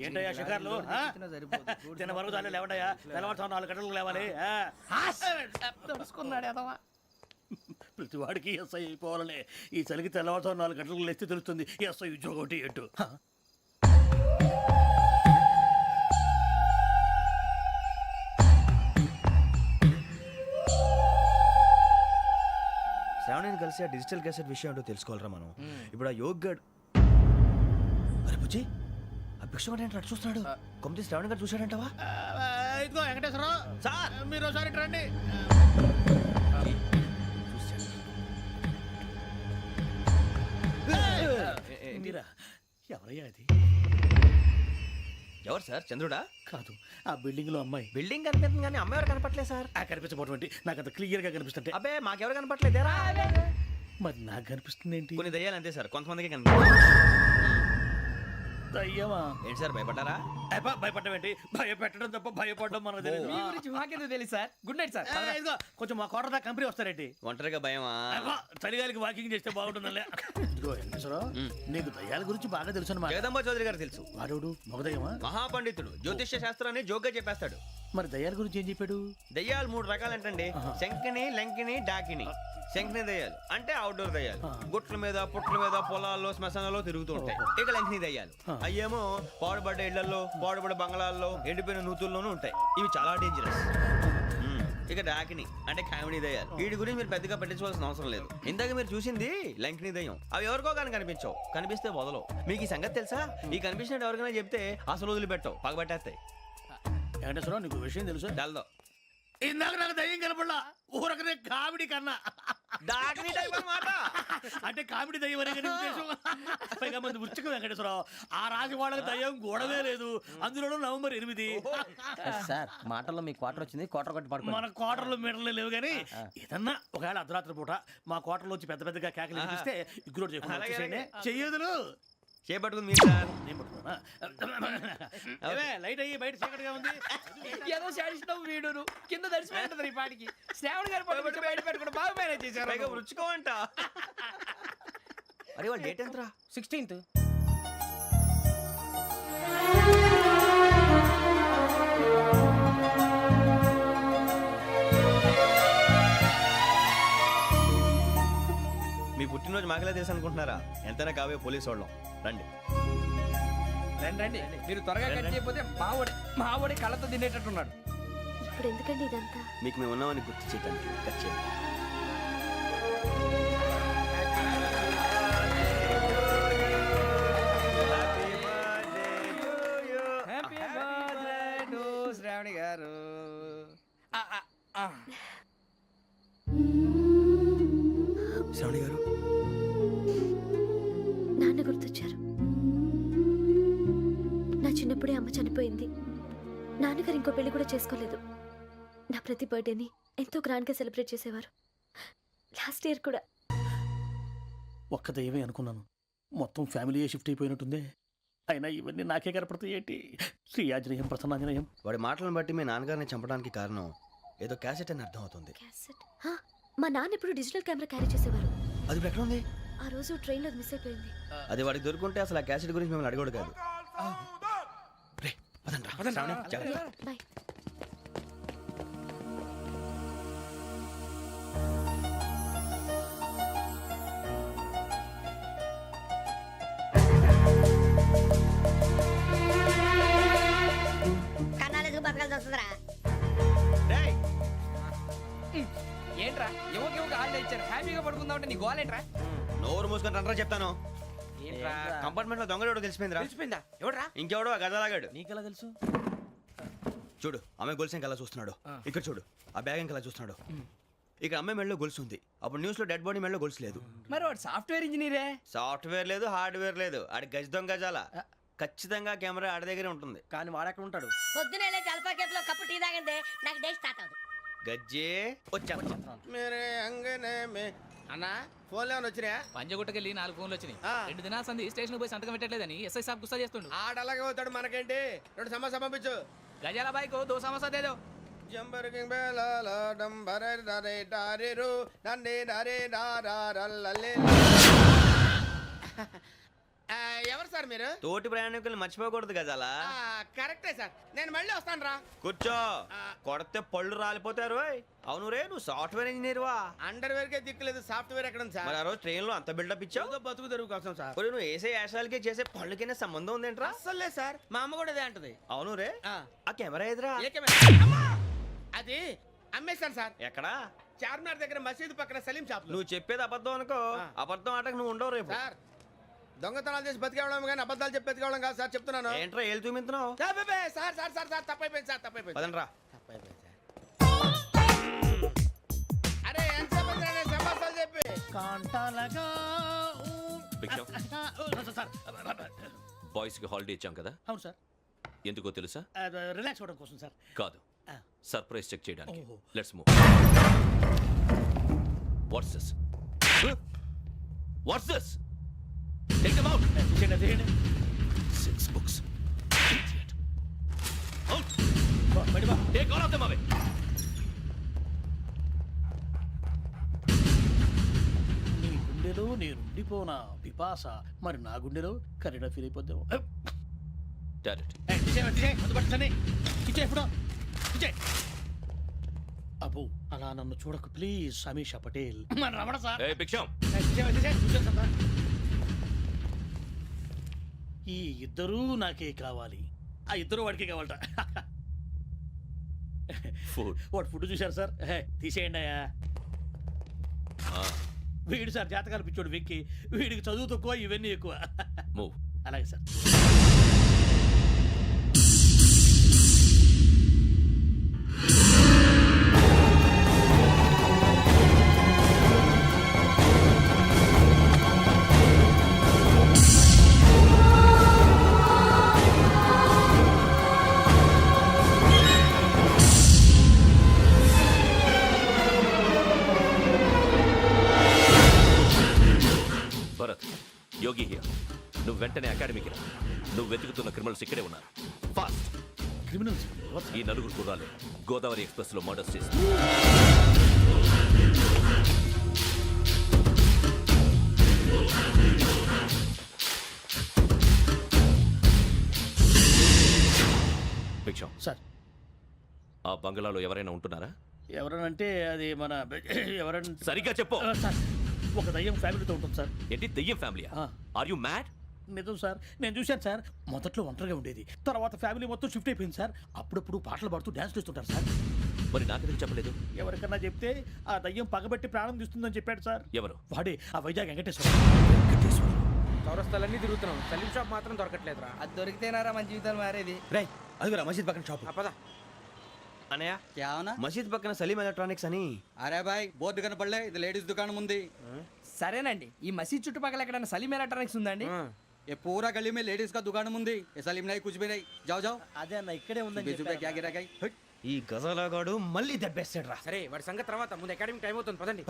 ఏంటయ్యా షికార్లు? తిన్న వరకు చాలే లేవండయ్యా. తెల్లవారుతో 4 గంటలకు లేవాలి. తెలుసుకున్నాడు ఎదవా. ప్రతి వాడికి ఎస్ఐ అయిపోవాలనే ఈ చలికి తెల్లవారుతో 4 గంటలకు లేస్తే తెలుస్తుంది ఎస్ఐ ఉద్యోగం ఒకటి ఎట్టు. శ్రావణిని కలిసి ఆ డిజిటల్ క్యాసెట్ విషయం ఏంటో తెలుసుకోవాలరా మనం. ఇప్పుడు ఆ యోగ్ గడ్. అరే బుజ్జి, ఆ భిక్షం అంటే అటు చూస్తున్నాడు. కొమ్మతి శ్రావణి గారు చూశాడంటావా? ఇదిగో వెంకటేశ్వరరావు సార్, మీరు ఒకసారి ఇటు రండి. మీరా? ఎవరయ్యా అది? ఎవరు సార్? చంద్రుడా? కాదు, ఆ బిల్డింగ్ లో అమ్మాయి. బిల్డింగ్ కనిపిస్తుంది కానీ అమ్మాయి ఎవరు కనపట్లేదు సార్. ఆ కనిపించబోటువంటి నాకు అంత క్లియర్ గా కనిపిస్తుంటే. అబ్బే మాకెవరు కనపట్లేదేరా? మరి నాకు కనిపిస్తుంది ఏంటి? కొన్ని దయ్యాలు అంతే సార్, కొంతమందికి కనిపిస్తుంది. దయ్యమా? ఏంటి సార్ భయపడ్డారా? భయపడడం ఏంటి? భయపెట్టడం తప్ప భయపడడం మనకు తెలియదు. మీ గురించి మాకేదో తెలుసు సార్. Good night sir. ఇదిగో కొంచెం మా కోట దాకా కంపెనీ వస్తారేంటి? ఒంటరిగా భయమా? చలిగాలికి వాకింగ్ చేస్తే బాగుంటుందిలే. ఇదిగో వెంకటేశ్వరరావు, నీకు దయ్యాల గురించి బాగా తెలుసు అన్నమాట. జగదంబ చౌదరి గారు తెలుసు. వాడు మగదయ్యమా? మహాపండితుడు, జ్యోతిష్య శాస్త్రాన్ని జోగ్గా చెప్పేస్తాడు. మరి దయ్యాల గురించి ఏం చెప్పాడు? దయ్యాలు 3 రకాలంటండి. శంకిని, లంకిని, డాకిని. శంకిని దయ్యాలు అంటే అవుట్డోర్ దయ్యాలు, గుట్ల మీద పుట్ల మీద పొలాల్లో శ్మశానాల్లో తిరుగుతూ ఉంటాయి. ఇక లంకిని దయ్యాలు అయ్యేమో పాడుబడ్డ ఇళ్లలో, పాడుబడ్డ బంగ్లాల్లో, ఎండిపోయిన నూతుల్లోనూ ఉంటాయి. ఇవి చాలా డేంజరస్. ఇక డాకిని అంటే కామెడీ దయ్యాలు. వీటి గురించి మీరు పెద్దగా పట్టించుకోవాల్సిన అవసరం లేదు. ఇందాక మీరు చూసింది లంకిని దయ్యం. అవి ఎవరికో కానీ కనిపించవు, కనిపిస్తే వదలవు. మీకు ఈ సంగతి తెలుసా? ఈ కనిపించినట్టు ఎవరికైనా చెప్తే అసలు వదిలిపెట్టవు, పగబట్టేస్తాయి. వెంకటేశ్వరరావు, నీకు విషయం తెలుసు? డల్దో ఇందాక నాకు దయ్యం కనపడలా, ఊరకనే కామెడీ కన్నా. డాకిని టైప్ అన్నమాట. అంటే కామెడీ దయ్యం అనే కదా ఉద్దేశం. పైగా మంది ఉచ్చక వెంకటేశ్వరరావు, ఆ రాజు వాళ్ళకి దయ్యం గోడవే లేదు. అందులోనూ నవంబర్ 8. సార్ మాటల్లో మీ క్వార్టర్ వచ్చింది, క్వార్టర్ కొట్టి పడుకో. మన క్వార్టర్లో మీటర్లు లేవు కానీ ఏదన్నా ఒకవేళ అర్ధరాత్రి పూట మా క్వార్టర్లో వచ్చి పెద్ద పెద్దగా కేకలు వినిపిస్తే ఇగ్గురు చెయ్యదులు చేపట్టుకుంది మీరు సార్. నేను పట్టుకున్నా. లైట్ అయ్యి బయట చీకటిగా ఉంది. ఏదో శాడిస్తావు వీడును కింద దర్శనం ఈ పాటికి. శ్రావణ్ గారు పట్టుబట్టి బయట పెట్టుకుంటే బాగా మేనేజ్ చేశారు. రుచుకోమంట. అరే వాళ్ళ డేట్ ఎంతరా? 16th. మీ పుట్టినరోజు మాకలే తెలుసు అనుకుంటున్నారా? ఎంతైనా కావే పోలీసు వాళ్ళం. రండి. రండి రండి, మీరు త్వరగా కట్ చేయకపోతే మావోడి కళ్ళతో తినేటట్టున్నాడు. ఇప్పుడు ఎందుకండి ఇదంతా? మీకు మేము ఉన్నామని గుర్తు చేయడానికి కట్ చేయండి. హ్యాపీ బర్త్డే టు శ్రావణి గారు. శ్రావణి గారు, నాన్న గుర్తొచ్చారు. నా చిన్నప్పుడే అమ్మ చనిపోయింది. నాన్నగారు ఇంకో పెళ్లి కూడా చేసుకోలేదు. నా ప్రతి బర్త్డేని ఎంతో గ్రాండ్గా సెలబ్రేట్ చేసేవారు. లాస్ట్ ఇయర్ కూడా. ఒక్క దయ్యమే అనుకున్నాను, మొత్తం ఫ్యామిలీయే షిఫ్ట్ అయిపోయినట్టుందే. అయినా ఇవన్నీ నాకే కనపడతాయి ఏంటి? శ్రీ ఆంజనేయం ప్రసన్నాంజనేయం. వాడి మాటలను బట్టి మీ నాన్నగారిని చంపడానికి కారణం ఏదో క్యాసెట్ అని అర్థం అవుతుంది. క్యాసెట్? మా నాన్న ఇప్పుడు డిజిటల్ కెమెరా క్యారీ చేసేవారు. అది ఇప్పుడు ఎక్కడ ఉంది? ఆ రోజు ట్రైన్లో మిస్ అయిపోయింది. అది వాడికి దొరుకుంటే అసలు ఆ క్యాసెట్ గురించి మిమ్మల్ని అడగడు కాదు. రే, పదండ్రా. శ్రావణి, జాగ్రత్త. బాయ్. కన్నాలకు బతకాల్సి వస్తుందిరా. డేయ్, ఏంట్రా ఎవరికి హాలిడే ఇచ్చారు, హ్యాపీగా పడుకుందాం అంటే నీ గోలేంట్రా? నోరు మూసుకొని రండ్రా చెప్తాను. ఏంట్రా కంపార్ట్మెంట్ లో దొంగడు తెలిసిపోయిందిరా. తెలిసిపోయిందా? ఎవడ్రా? ఇంకెవడో ఆ గదలాగాడు. నీకెలా తెలుసు? చూడు, ఆమె గొలుసు ఇంకలా చూస్తున్నాడు. ఇక్కడ చూడు, ఆ బ్యాగ్ ఇంకలా చూస్తున్నాడు. ఇక్కడ అమ్మాయి మెడలో గొలుసు ఉంది. అప్పుడు న్యూస్ లో డెడ్ బాడీ మెడలో గొలుసు లేదు. మరి వాడు సాఫ్ట్వేర్ ఇంజనీరే. సాఫ్ట్వేర్ లేదు, హార్డ్వేర్ లేదు. ఆడి గజ దొంగ గజాల. ఖచ్చితంగా కెమెరా ఆడి దగ్గరే ఉంటుంది. కానీ వాడెక్కడ ఉంటాడు? పొద్దునే జలపా కేసులో కప్పు టీ తాగిందే నాకు డే స్టార్ట్ అవుతుంది. గజ్జే వచ్చా. అన్నా ఫోన్లో ఏమైనా వచ్చినాయా? పంజగుట్టకెళ్ళి 4 ఫోన్లు వచ్చినాయి. 2 దినాల సంది స్టేషన్ పోయి సంతకం పెట్టలేదని ఎస్ఐ సాబ్ గుస్తా చేస్తుండు. ఆడలాగే పోతాడు, మనకేంటి? 2 సమస్య పంపించు. గజాల బైక్ 2 సమస్య దేదో. జంబరకింగ్ బేలాల డంబరే డరే డారిరు నన్నే నరే నారారల్లలే. ఎవరు సార్ మీరు? తోటి ప్రయాణికులు మర్చిపోకూడదు గజాల. కరెక్టే సార్, నేను మళ్ళీ వస్తాను రా. కూర్చో, కొడితే పళ్ళు రాలిపోతారు. అవును రే, నువ్వు సాఫ్ట్వేర్ ఇంజనీర్ వా? అండర్వేర్ కే దిక్కులేదు, సాఫ్ట్వేర్ ఎక్కడ ఉంది మరి సార్? ఆ రోజు ట్రైన్ లో అంత బిల్డప్ ఇచ్చావు. బతుకు తెరుగు కోసం సార్. ఒరేయ్, నువ్వు వేసే యాశాలకి చేసే పళ్ళకైనా సంబంధం ఉందేంట్రా? అస్సలు లేదు సార్, మా అమ్మ కూడా అదే అంటది. అవును రే, ఆ. ఆ కెమెరా ఎదురా? ఏ కెమెరా? అమ్మా! అది అమ్మేశాను సార్. ఎక్కడా? చార్మినార్ దగ్గర మసీదు పక్కన సలీం షాప్. నువ్వు చెప్పేది అబద్ధం అనుకో. అబద్ధం ఆటకు నువ్వు ఉండవు రేపు. సార్, దొంగతనాలు చేసి బతికేవడం కానీ అబద్ధాలు చెప్పి బతికేవడం కాదు సార్, చెప్తున్నాను. ఏంట్రా ఏళ్ళు చూపించినావు? సార్ సార్ సార్ సార్ తప్పైపోయింది సార్, తప్పైపోయింది. పదండ్రా. తప్పైపోయింది సార్. అరే ఎంతసేపు అయింది రా నేను సమాసాలు చెప్పి? కాంటాలగా భిక్షం, సార్. బాయ్స్ కి హాలిడే ఇచ్చాం కదా, అవును సార్, ఎందుకో తెలుసా? రిలాక్స్ అవ్వడం కోసం సార్. కాదు, సర్ప్రైజ్ చెక్ చేయడానికి. ఓహో. Let's move. What's this? What's this? Take them out. తీయండి. 6 books. Idiot. Out. బయట బా. Take all of them away. నీ గుండెలో నేనుండిపోనా పిపాస, మరి నా గుండెలో కరీడా ఫీల్ అయిపోద్దాము. Direct. అబ్బో, అలా నన్ను చూడకు please. Sameesha Patel. Ramana sir. Hey, భిక్షం. ఈ ఇద్దరూ నాకే కావాలి, ఆ ఇద్దరు వాడికే కావాలట. Food. వాడు ఫుడ్ చూశారు సార్. తీసేయండి అయ్యా. వీడు సార్ జాతకాలు పిచ్చోడు వెక్కి, వీడికి చదువు తక్కువ, ఇవన్నీ ఎక్కువ. Move. అలాగే సార్. Bharat, Yogi here. నువ్వు వెంటనే అకాడమీకి రా. నువ్వు వెతుకుతున్న క్రిమినల్స్ ఇక్కడే ఉన్నారు. ఫాస్ట్. క్రిమినల్స్ ఈ నలుగురు కుర్రాలు గోదావరి ఎక్స్ప్రెస్ లో మర్డర్స్ చేసి భిక్షం సార్. ఆ బంగ్లాలో ఎవరైనా ఉంటున్నారా? ఎవరనంటే అది మన ఎవరన్నా సరిగ్గా చెప్పు. సార్, ఒక దయ్యం ఫ్యామిలీతో ఉంటుంది సార్. ఏంటి దెయ్యం ఫ్యామిలీ? Are you mad? నిజం సార్, నేను చూశాను సార్. మొదట్లో ఒంటరిగా ఉండేది, తర్వాత ఫ్యామిలీ మొత్తం షిఫ్ట్ అయిపోయింది సార్. అప్పుడప్పుడు పాటలు పాడుతూ డ్యాన్స్ చేస్తుంటారు సార్. మరి నాకెందుకు చెప్పలేదు? ఎవరికన్నా చెప్తే ఆ దయ్యం పగబెట్టి ప్రాణం తీస్తుందని చెప్పాడు సార్. ఎవరు? వాడే ఆ వైజాగ్ వెంకటేశ్వర. చౌరస్తాలన్నీ తిరుగుతున్నాం, సలీం షాప్ మాత్రం దొరకట్లేదురా. అది దొరికితేనారా మన జీవితాలు మారేది. రేయ్ అదిగురా మసీద్ పక్కన షాప్. పద. అనయ్య क्या होना మసీద్ పక్కన సలీం ఎలక్ట్రానిక్స్ అని. अरे भाई बोर्ड కనపడలే ఇది లేడీస్ దుకాణం ఉంది సరేనండి, ఈ మసీద్ చుట్టుపక్కల ఎక్కడైనా సలీం ఎలక్ట్రానిక్స్ ఉందండి? ये पूरा गली में लेडीज का दुकान मुंदी ये सलीम नहीं कुछ भी नहीं जाओ जाओ అదే అన్న ఇక్కడే ఉందని 20 रुपए क्या गिरा गई ఈ గజాలగాడు మళ్ళీ దెబ్బేస్తాడు రా. సరే వాడి సంగతి తర్వాత, ముందు అకాడమిక్ టైం అవుతుంది, పదండి.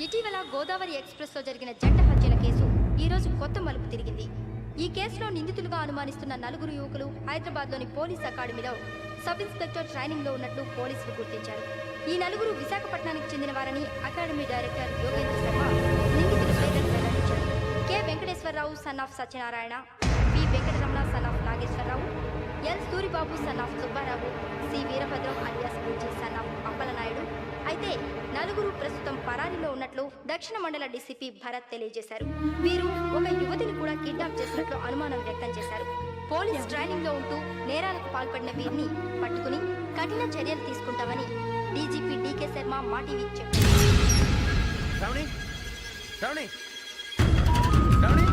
ఇటీవల గోదావరి ఎక్స్ప్రెస్లో జరిగిన జంట హత్యల కేసు ఈరోజు కొత్త మలుపు తిరిగింది. ఈ కేసులో నిందితులుగా అనుమానిస్తున్న 4 యువకులు హైదరాబాద్లోని పోలీస్ అకాడమీలో సబ్ ఇన్స్పెక్టర్ ట్రైనింగ్లో ఉన్నట్లు పోలీసులు గుర్తించారు. ఈ 4 విశాఖపట్నానికి చెందిన వారని అకాడమీ డైరెక్టర్ యోగేంద్ర శర్మ నిందితుల పేర్లను వెల్లడించారు. K Venkateswararao son of Satyanarayana, P Venkataramana son of Nageswararao, L Suribabu son of Subbarao, C Veerabhadram alias Bujji son of Appalanaidu. అయితే 4 ప్రస్తుతం పరారీలో ఉన్నట్లు దక్షిణ మండల డీసీపీ భరత్ తెలియజేశారు. వీరు ఒక యువతిని కూడా కిడ్నాప్ చేసినట్లు అనుమానం వ్యక్తం చేశారు. పోలీస్ ట్రైనింగ్ లో ఉంటూ నేరాలకు పాల్పడిన వీరిని పట్టుకుని కఠిన చర్యలు తీసుకుంటామని డీజీపీ డీకే శర్మ మా టీవీకి చెప్పారు. శ్రావణి శ్రావణి శ్రావణి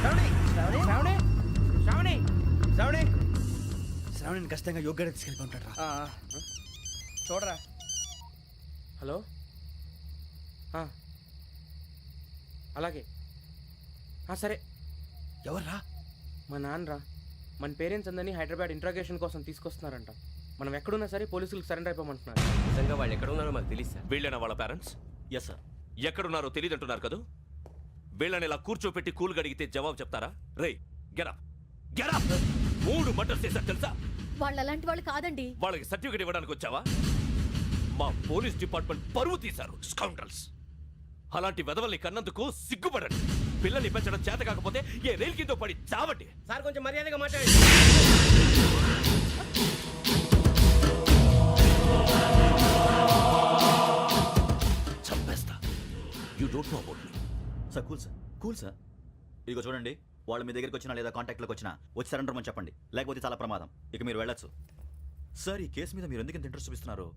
శ్రావణి శ్రావణి శ్రావణి శ్రావణి శ్రావణిని ఖచ్చితంగా యోగ్యత తీసుకెళ్ళి ఉంటాడు రా. చూడరా. హలో అలాగే సరే. ఎవర్రా? మా నాన్నరా. మన పేరెంట్స్ అందరినీ హైదరాబాద్ ఇంట్రాగేషన్ కోసం తీసుకొస్తున్నారంట. మనం ఎక్కడున్నా సరే పోలీసులకు సరెండర్ అయిపోమంటున్నారు. నిజంగా వాళ్ళు ఎక్కడ ఉన్నారో మాకు తెలియదు సార్. వీళ్ళేనా వాళ్ళ పేరెంట్స్? Yes sir. ఎక్కడున్నారో తెలియదంటున్నారు కదా. వీళ్ళని ఇలా కూర్చోపెట్టి కూల్ అడిగితే జవాబు చెప్తారా? రే గెటప్ గెటప్. 3 మర్డర్స్ చేశారు తెలుసా? వాళ్ళు అలాంటి వాళ్ళు కాదండి. వాళ్ళకి సర్టిఫికేట్ ఇవ్వడానికి వచ్చావా? మా పోలీస్ డిపార్ట్మెంట్ పరువు తీశారు స్కౌండ్రల్స్. అలాంటి వెధవల్ని కన్నందుకు సిగ్గుపడండి. పిల్లల్ని పెంచడం చేత కాకపోతే ఏ రైలు కింద పడి చావండి. సార్ కొంచెం మర్యాదగా మాట్లాడండి. చంపేస్తా. You don't know about me. Sir cool sir. ఇదిగో చూడండి, వాళ్ళు మీ దగ్గరికి వచ్చినా లేదా కాంటాక్ట్లోకి వచ్చినా వచ్చి సరెండర్ అని చెప్పండి, లేకపోతే చాలా ప్రమాదం. ఇక మీరు వెళ్ళొచ్చు. సార్, ఈ కేసు మీద మీరు ఎందుకు ఇంత ఇంట్రెస్ట్ చూపిస్తున్నారు?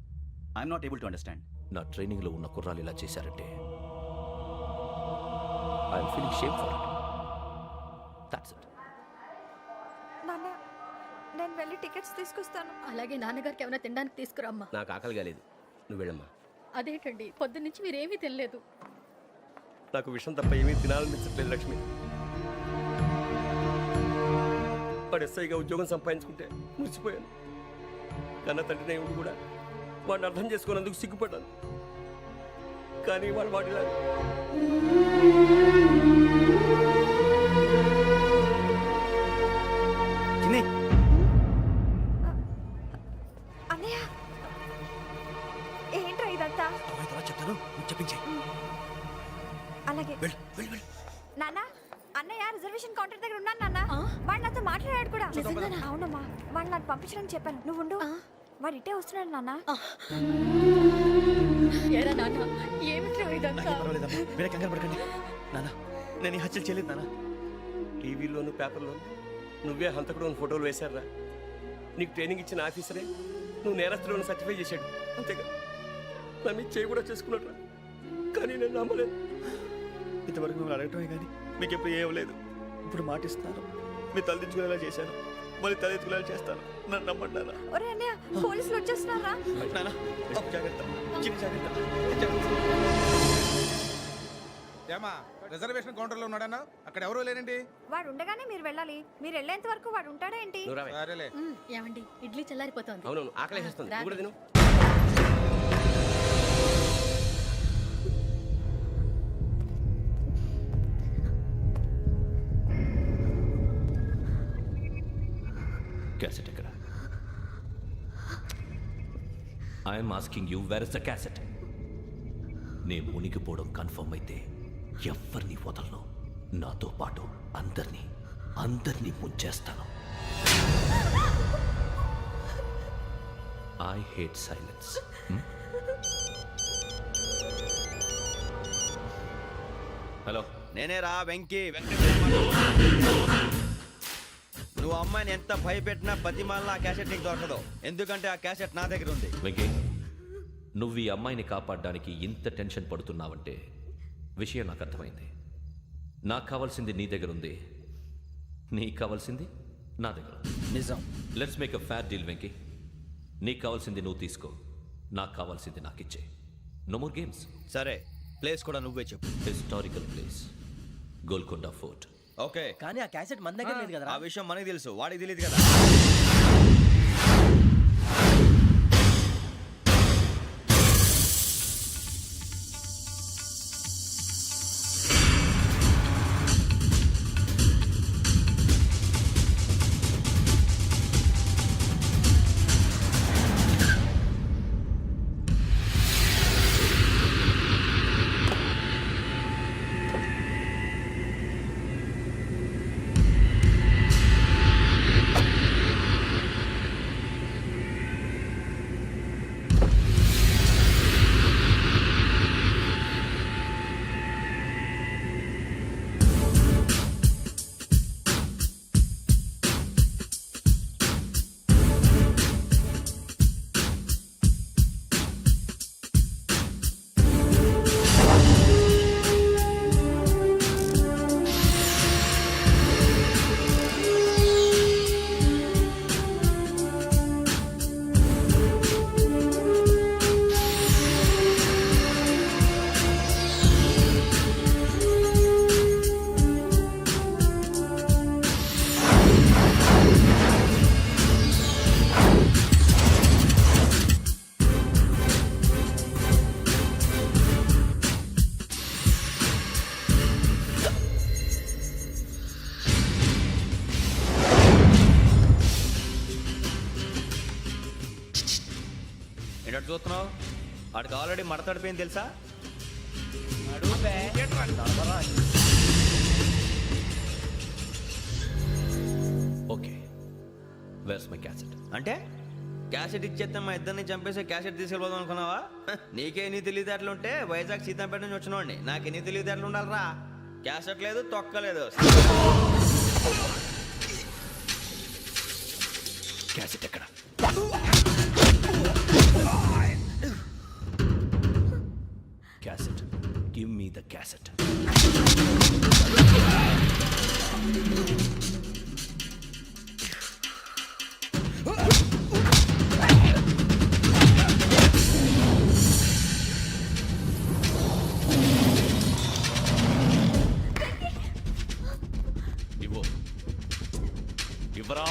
I'm not able to understand. నా ట్రైనింగ్ లో ఉన్న కుర్రాలు ఇలా చేశారంటే I'm feeling shame for it. That's it. నాన్న, నేను వెళ్ళి టికెట్స్ తీసుకొస్తాను. అలాగే నాన్నగారికి ఏమైనా తినడానికి తీసుకురామ్మా. నాకు ఆకలి కాలేదు, నువ్వు వెళ్ళమ్మా. అదేంటండి, పొద్దున్నుంచి మీరేమీ తినలేదు. నాకు విషయం తప్ప ఏమీ తినాలనిపించట్లేదు లక్ష్మి. వాడు ఎస్ఐగా ఉద్యోగం సంపాదించుకుంటే మురిసిపోయాను. కన్న తండ్రినే ఉండి కూడా వాడిని అర్థం చేసుకున్నందుకు సిగ్గుపడ్డాను. కానీ వాడిలా అన్నయ్య, ఏంట్రా ఇదంతా? చెప్తాను, చెప్పించే. అలాగే నాన్న, అన్నయ్య రిజర్వేషన్ కౌంటర్ దగ్గర ఉన్నాను నాన్న. వాడు నాతో మాట్లాడాడు కూడా. అవునమ్మా, వాడు నాకు పంపించడానికి చెప్పాను. నువ్వు వాడు ఇట్టే వస్తున్నాడు నాన్న. ఎరా నాన్న ఏమిట్రా ఇదంతా పర్వాలేదమ్మా మీరే కంగారు పడకండి. నాన్న నేను ఈ హత్యలు చేయలేదు నాన్న. టీవీలోను పేపర్లోను నువ్వే హంతకుడు అని ఫోటోలు వేశారా? నీకు ట్రైనింగ్ ఇచ్చిన ఆఫీసరే నువ్వు నేరస్తులను సర్టిఫై చేశాడు. అంతేగా నా మీద చేయి కూడా చేసుకున్నట్రా. కానీ నేను నమ్మలేదు. ఇంతవరకు మిమ్మల్ని అడగటమే కానీ మీకు ఎప్పుడు ఏం లేదు. ఇప్పుడు మాటిస్తున్నాను, మీరు తలదించుకునేలా చేశాను, మళ్ళీ తలెత్తుకునేలా చేస్తాను. నన్ను నమ్మండి నాన్న. ఒరే అన్నయ్య పోలీసులు వచ్చేస్తున్నారా? నాన్న జాగ్రత్త, చిన్న జాగ్రత్త. ఏమా రిజర్వేషన్ కౌంటర్లో ఉన్నాడన్నా? అక్కడ ఎవరూ లేనండి. వాడు ఉండగానే మీరు వెళ్ళాలి. మీరు వెళ్ళేంత వరకు వాడు ఉంటాడా ఏంటి? నువ్వు రావే. సరేలే. ఏమండి ఇడ్లీ చల్లారిపోతుంది. అవునవును, ఆకలేసేస్తుంది. నువ్వు కూడా తిను. క్యాసెట్ ఎక్కడ? I'm asking you, where is the cassette? నే మునిగిపోవడం కన్ఫర్మ్ అయితే ఎవ్వరిని వదలను. నాతో పాటు అందరినీ ముంచేస్తాను. I hate silence. హలో, నేనే రా వెంకీ. నువ్వు అమ్మాయిని ఎంత భయపెట్టినా బతిమాలినా ఆ క్యాసెట్ నీకు దొరకదు. ఎందుకంటే ఆ క్యాసెట్ నా దగ్గర ఉంది. వెంకీ, నువ్వు ఈ అమ్మాయిని కాపాడడానికి ఇంత టెన్షన్ పడుతున్నావంటే విషయం నాకు అర్థమైంది. నాకు కావాల్సింది నీ దగ్గర ఉంది, నీకు కావాల్సింది నా దగ్గర. నిజం. Let's make a fair deal Venky. నీకు కావాల్సింది నువ్వు తీసుకో, నాకు కావాల్సింది నాకు ఇచ్చే. No more games. సరే, ప్లేస్ కూడా నువ్వే చెప్పు. Historical place, Golconda fort. Okay, కానీ ఆ క్యాసెట్ మన దగ్గర లేదు కదా. ఆ విషయం మనకి తెలుసు, వాడికి తెలియదు కదా. ఏంటంటే చూస్తున్నావు? వాడికి ఆల్రెడీ మడతడిపోయింది తెలుసా? Okay, where's my cassette? అంటే క్యాసెట్ ఇచ్చేస్తే మా ఇద్దరిని చంపేసి క్యాసెట్ తీసుకెళ్ళిపోదాం అనుకున్నావా? నీకే ఎన్ని తెలివితేటలు ఉంటే వైజాగ్ సీతంపేట నుంచి వచ్చినోడిని. నాకు ఎన్ని తెలివితేటలు ఉండాలరా? క్యాసెట్ లేదు, తొక్కలేదు. క్యాసెట్ ఎక్కడ? Cassette, give me the cassette. ఇవ్వు, ఇవ్వరా.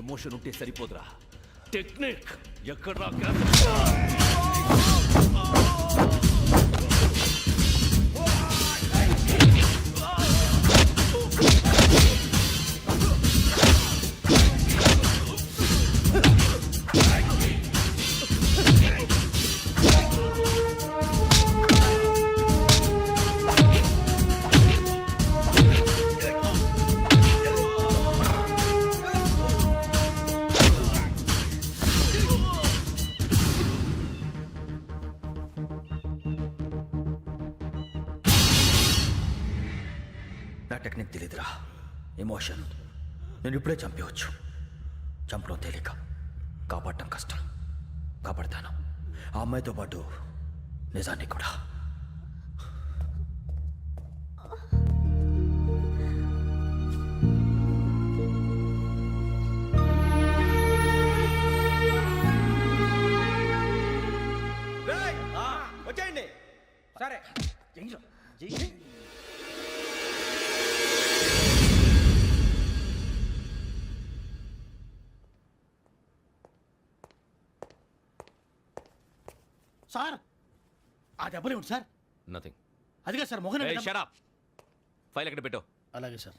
ఎమోషన్ ఉంటే సరిపోదురా, టెక్నిక్ ఎక్కడ నా టెక్నిక్ తెలీదురా. ఎమోషన్ నేను ఇప్పుడే చంపేవచ్చు. చంపడం తేలిక, కాపాడటం కష్టం. కాపాడతాను ఆ అమ్మాయితో పాటు నిజాన్ని కూడా. వచ్చేయండి. సరే సార్ ఆ దెబ్బలు ఏమిటి సార్? నథింగ్. అదిగా సార్ మొహన్ షడప్. ఫైల్ ఎక్కడ పెట్టు. అలాగే సార్.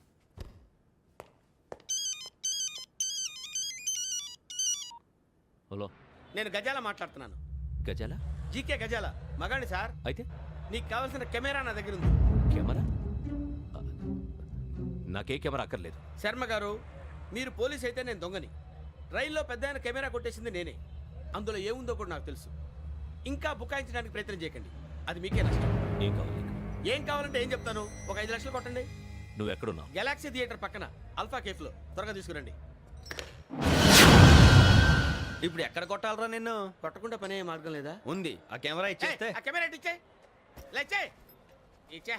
హలో, నేను గజాల మాట్లాడుతున్నాను. గజాల? జీకే గజాల మగాండి సార్. అయితే నీకు కావాల్సిన కెమెరా నా దగ్గర ఉంది. కెమెరా? నాకే కెమెరా అక్కర్లేదు. శర్మ గారు, మీరు పోలీస్ అయితే నేను దొంగని. రైల్లో పెద్ద ఆయన కెమెరా కొట్టేసింది నేనే. అందులో ఏముందో కూడా నాకు తెలుసు. ఇంకా బుకాయించడానికి ప్రయత్నం చేయకండి, అది మీకే నష్టం. ఏం కావాలి నీకు? ఏం కావాలంటే ఏం చెప్తాను. ఒక 5 లక్షలు కొట్టండి. నువ్వు ఎక్కడున్నావు? గెలాక్సీ థియేటర్ పక్కన అల్ఫా కేఫ్లో. త్వరగా తీసుకురండి. ఇప్పుడు ఎక్కడ కొట్టాలరా నిన్ను? కొట్టకుండా పనే మార్గం లేదా? ఉంది. ఆ కెమెరా ఇచ్చేస్తే. ఆ కెమెరా ఇచ్చే లేచే ఇచ్చే.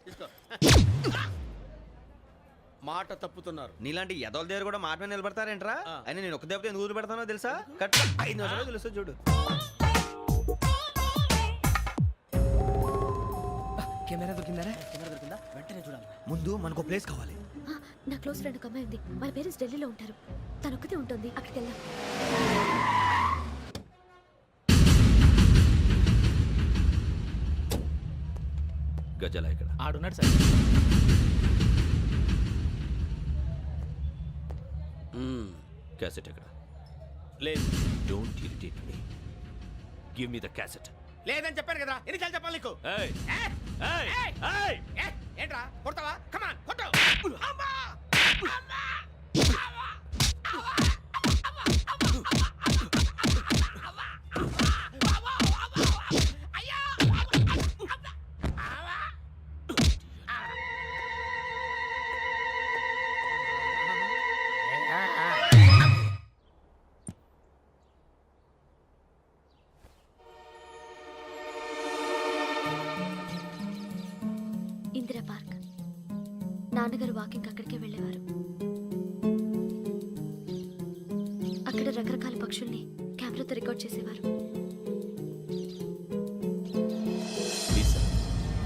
తీసుకో. మాట తప్పుతున్నారు. నీలాంటి ఎదల దగ్గర కూడా మాట మీద నిలబడతారేంట్రా? ఆ. అని నేను ఒక దెబ్బతో ఎందుకు ఊరు పెడతానో తెలుసా? కట్ 5 నిమిషాలు తెలుసు చూడు. కెమెరా దొరికిందా? వెంటనే చూడాలి. ముందు మనకు ప్లేస్ కావాలి. నా క్లోజ్ ఫ్రెండ్ ఒక అమ్మాయి ఉంది. వాళ్ళ పేరెంట్స్ ఢిల్లీలో ఉంటారు. తను ఒక్కతే ఉంటుంది. అక్కడికి వెళ్దాం. గజాల ఇక్కడ ఆడున్నాడు సార్. క్యాసెట్ ఎక్కడ? లేదు. Don't irritate me. Give me the cassette. లేదని చెప్పాను కదా, ఎన్నిసార్లు చెప్పాలి నీకు? ఏయ్ ఏ? ఏయ్ ఏయ్! ఏయ్! ఏ? ఏంట్రా కొడతావా? కమాన్ కొట్టు. అమ్మా! అమ్మా! ఇందిరా పార్క్. నాన్నగారు వాకింగ్ అక్కడికే వెళ్ళేవారు. అక్కడ రకరకాల పక్షుల్ని కెమెరాతో రికార్డ్ చేసేవారు. ప్లీజ్ సార్,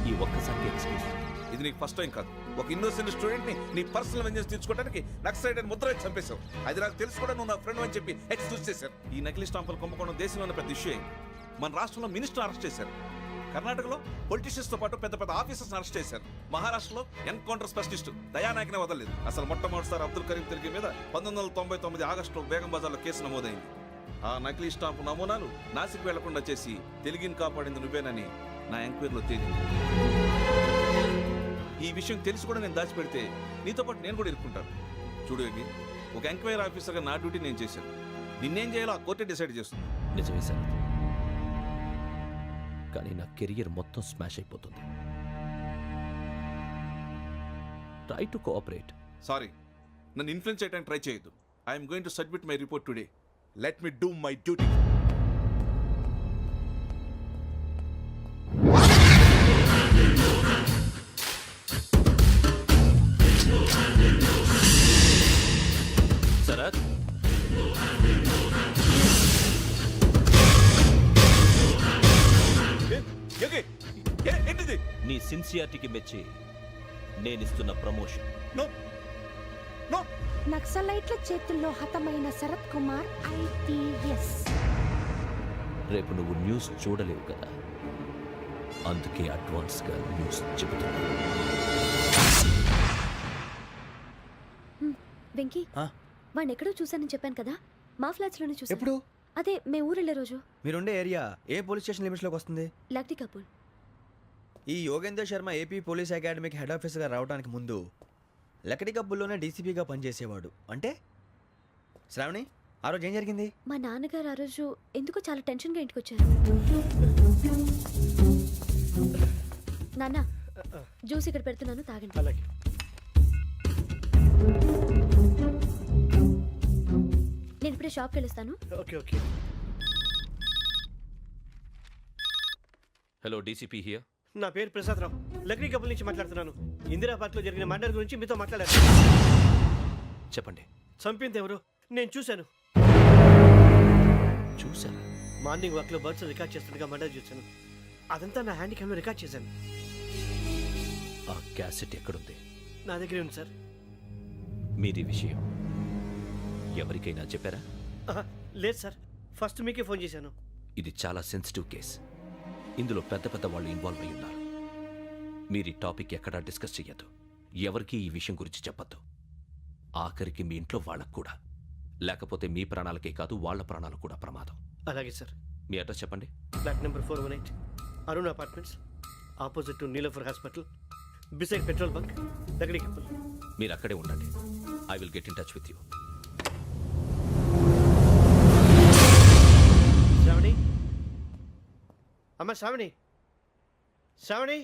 ఈ ఒక్కసారి ఎక్స్క్యూజ్. ఇది నీకు ఫస్ట్ టైం కాదు. ఒక ఇన్నోసెంట్ స్టూడెంట్ ని నీ పర్సనల్ వెంజెన్స్ తీర్చుకోవడానికి నక్సలైట్ అని ముద్ర వేసి చంపేశావు. అది నాకు తెలుసు కూడా నువ్వు నా ఫ్రెండ్ అని చెప్పి ఎక్స్క్యూజ్ చేశారు. ఈ నకిలీ స్టాంపులు కుంభకోణం దేశంలోనే పెద్ద ఇష్యూ అయింది. మన రాష్ట్రంలో మినిస్టర్ అరెస్ట్ చేశారు. కర్ణాటకలో పొలిటీషియన్స్ తో పాటు పెద్ద పెద్ద ఆఫీసర్స్ అరెస్ట్ చేశారు. మహారాష్ట్రలో ఎన్కౌంటర్ స్పెషలిస్ట్ దయానాయకనే వదలలేదు. అసలు మొట్టమొదటిసారి అబ్దుల్ కరీం తిరిగి మీద 1999 ఆగస్టులో బేగం బజార్లో కేసు నమోదైంది. ఆ నకిలీ స్టాంపు నమూనాలు నాసిక్ వెళ్లకుండా చేసి తెలుగుని కాపాడింది నువ్వేనని నా ఎంక్వైరీలో తేలింది. ఈ విషయం తెలిసి కూడా నేను దాచిపెడితే నీతో పాటు నేను కూడా ఇరుక్కుంటాను. చూడు యోగి, ఒక ఎంక్వైరీ ఆఫీసర్గా నా డ్యూటీ నేను చేశాను. నిన్నేం చేయాలో ఆ కోర్టే డిసైడ్ చేస్తుంది. నిజమే సార్, కానీ నా కెరియర్ మొత్తం స్మాష్ అయిపోతుంది. Try to cooperate. సారీ, నన్ను ఇన్ఫ్లుయెన్స్ చేయడానికి ట్రై చేయొద్దు. I'm going to submit my report today. Let me do my duty. Sharath, ఏంటిది? నీ సిన్సియారిటీకి మెచ్చి నేనిస్తున్న ప్రమోషన్. నో నక్సలైట్ల చేతుల్లో హతమైన శరత్ కుమార్ ఐపీఎస్. రేపు నువ్వు న్యూస్ చూడలేవు కదా, అందుకే అడ్వాన్స్గా న్యూస్ చెబుతున్నా. వెంకీ, వాడిని ఎక్కడో చూశానని చెప్పాను కదా, మా ఫ్లాట్స్ లోనే చూసాను. ఎప్పుడు? అదే మేము ఊరు వెళ్ళే రోజు. మీరుండే ఏరియా ఏ పోలీస్ స్టేషన్ లిమిట్స్ లోకి వస్తుంది? లక్టీ కపూర్. ఈ యోగేందర్ శర్మ ఏపీ పోలీస్ అకాడమీకి హెడ్ ఆఫీసర్గా రావడానికి ముందు లకడి కబ్బుల్లోనే డీసీపీగా పనిచేసేవాడు. అంటే శ్రావణి, ఆ రోజు ఏం జరిగింది? మా నాన్నగారు ఆ రోజు ఎందుకో చాలా టెన్షన్గా ఇంటికి వచ్చారు. నాన్న, జ్యూస్ ఇక్కడ పెడుతున్నాను, తాగండి. అలాగే. నేను ఇప్పుడే షాప్కి వెళ్ళొస్తాను. Okay okay. Hello, DCP here. నా పేరు ప్రసాదరావు, లక్రీ కపుల్ నుంచి మాట్లాడుతున్నాను. ఇందిరా పార్క్ లో జరిగిన మర్డర్ గురించి మీతో మాట్లాడారు. చెప్పండి. చంపింది ఎవరు? నేను చూశాను. చూశాను. మార్నింగ్ వాక్ లో బర్డ్స్ రికార్డ్ చేస్తుండగా మర్డర్ చూశాను. అదంతా నా హ్యాండ్ క్యామ్ లో రికార్డ్ చేశాను. ఆ క్యాసెట్ ఎక్కడుంది? నా దగ్గరే ఉంది సార్. మీది విషయం ఎవరికైనా చెప్పారా? లేదు సార్, ఫస్ట్ మీకే ఫోన్ చేశాను. ఇది చాలా సెన్సిటివ్ కేస్. ఇందులో పెద్ద పెద్ద వాళ్ళు ఇన్వాల్వ్ అయి ఉన్నారు. మీరు ఈ టాపిక్ ఎక్కడా డిస్కస్ చెయ్యొద్దు. ఎవరికి ఈ విషయం గురించి చెప్పొద్దు. ఆఖరికి మీ ఇంట్లో వాళ్ళకు కూడా. లేకపోతే మీ ప్రాణాలకే కాదు, వాళ్ళ ప్రాణాలు కూడా ప్రమాదం. అలాగే సార్. మీ అడ్రస్ చెప్పండి. Flat number 418, Arun apartments, opposite to Niloufer hospital, beside petrol bunk, Lakdi Kapul. మీరు అక్కడే ఉండండి. I will get in touch with you. Shravani, అమ్మ శ్రావణి, శ్రావణి.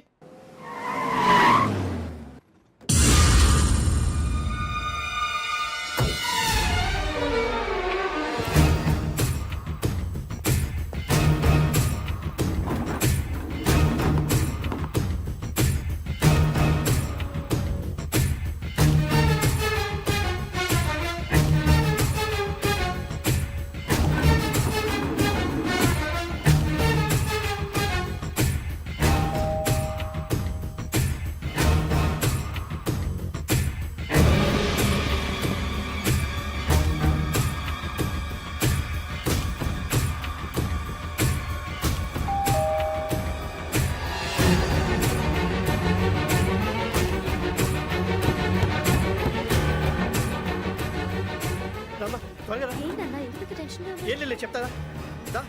త్వరగా రా. ఏంటన్నా ఎందుకు టెన్షన్గా ఉన్నావు? ఏం లేదు, చెప్తారా? దా.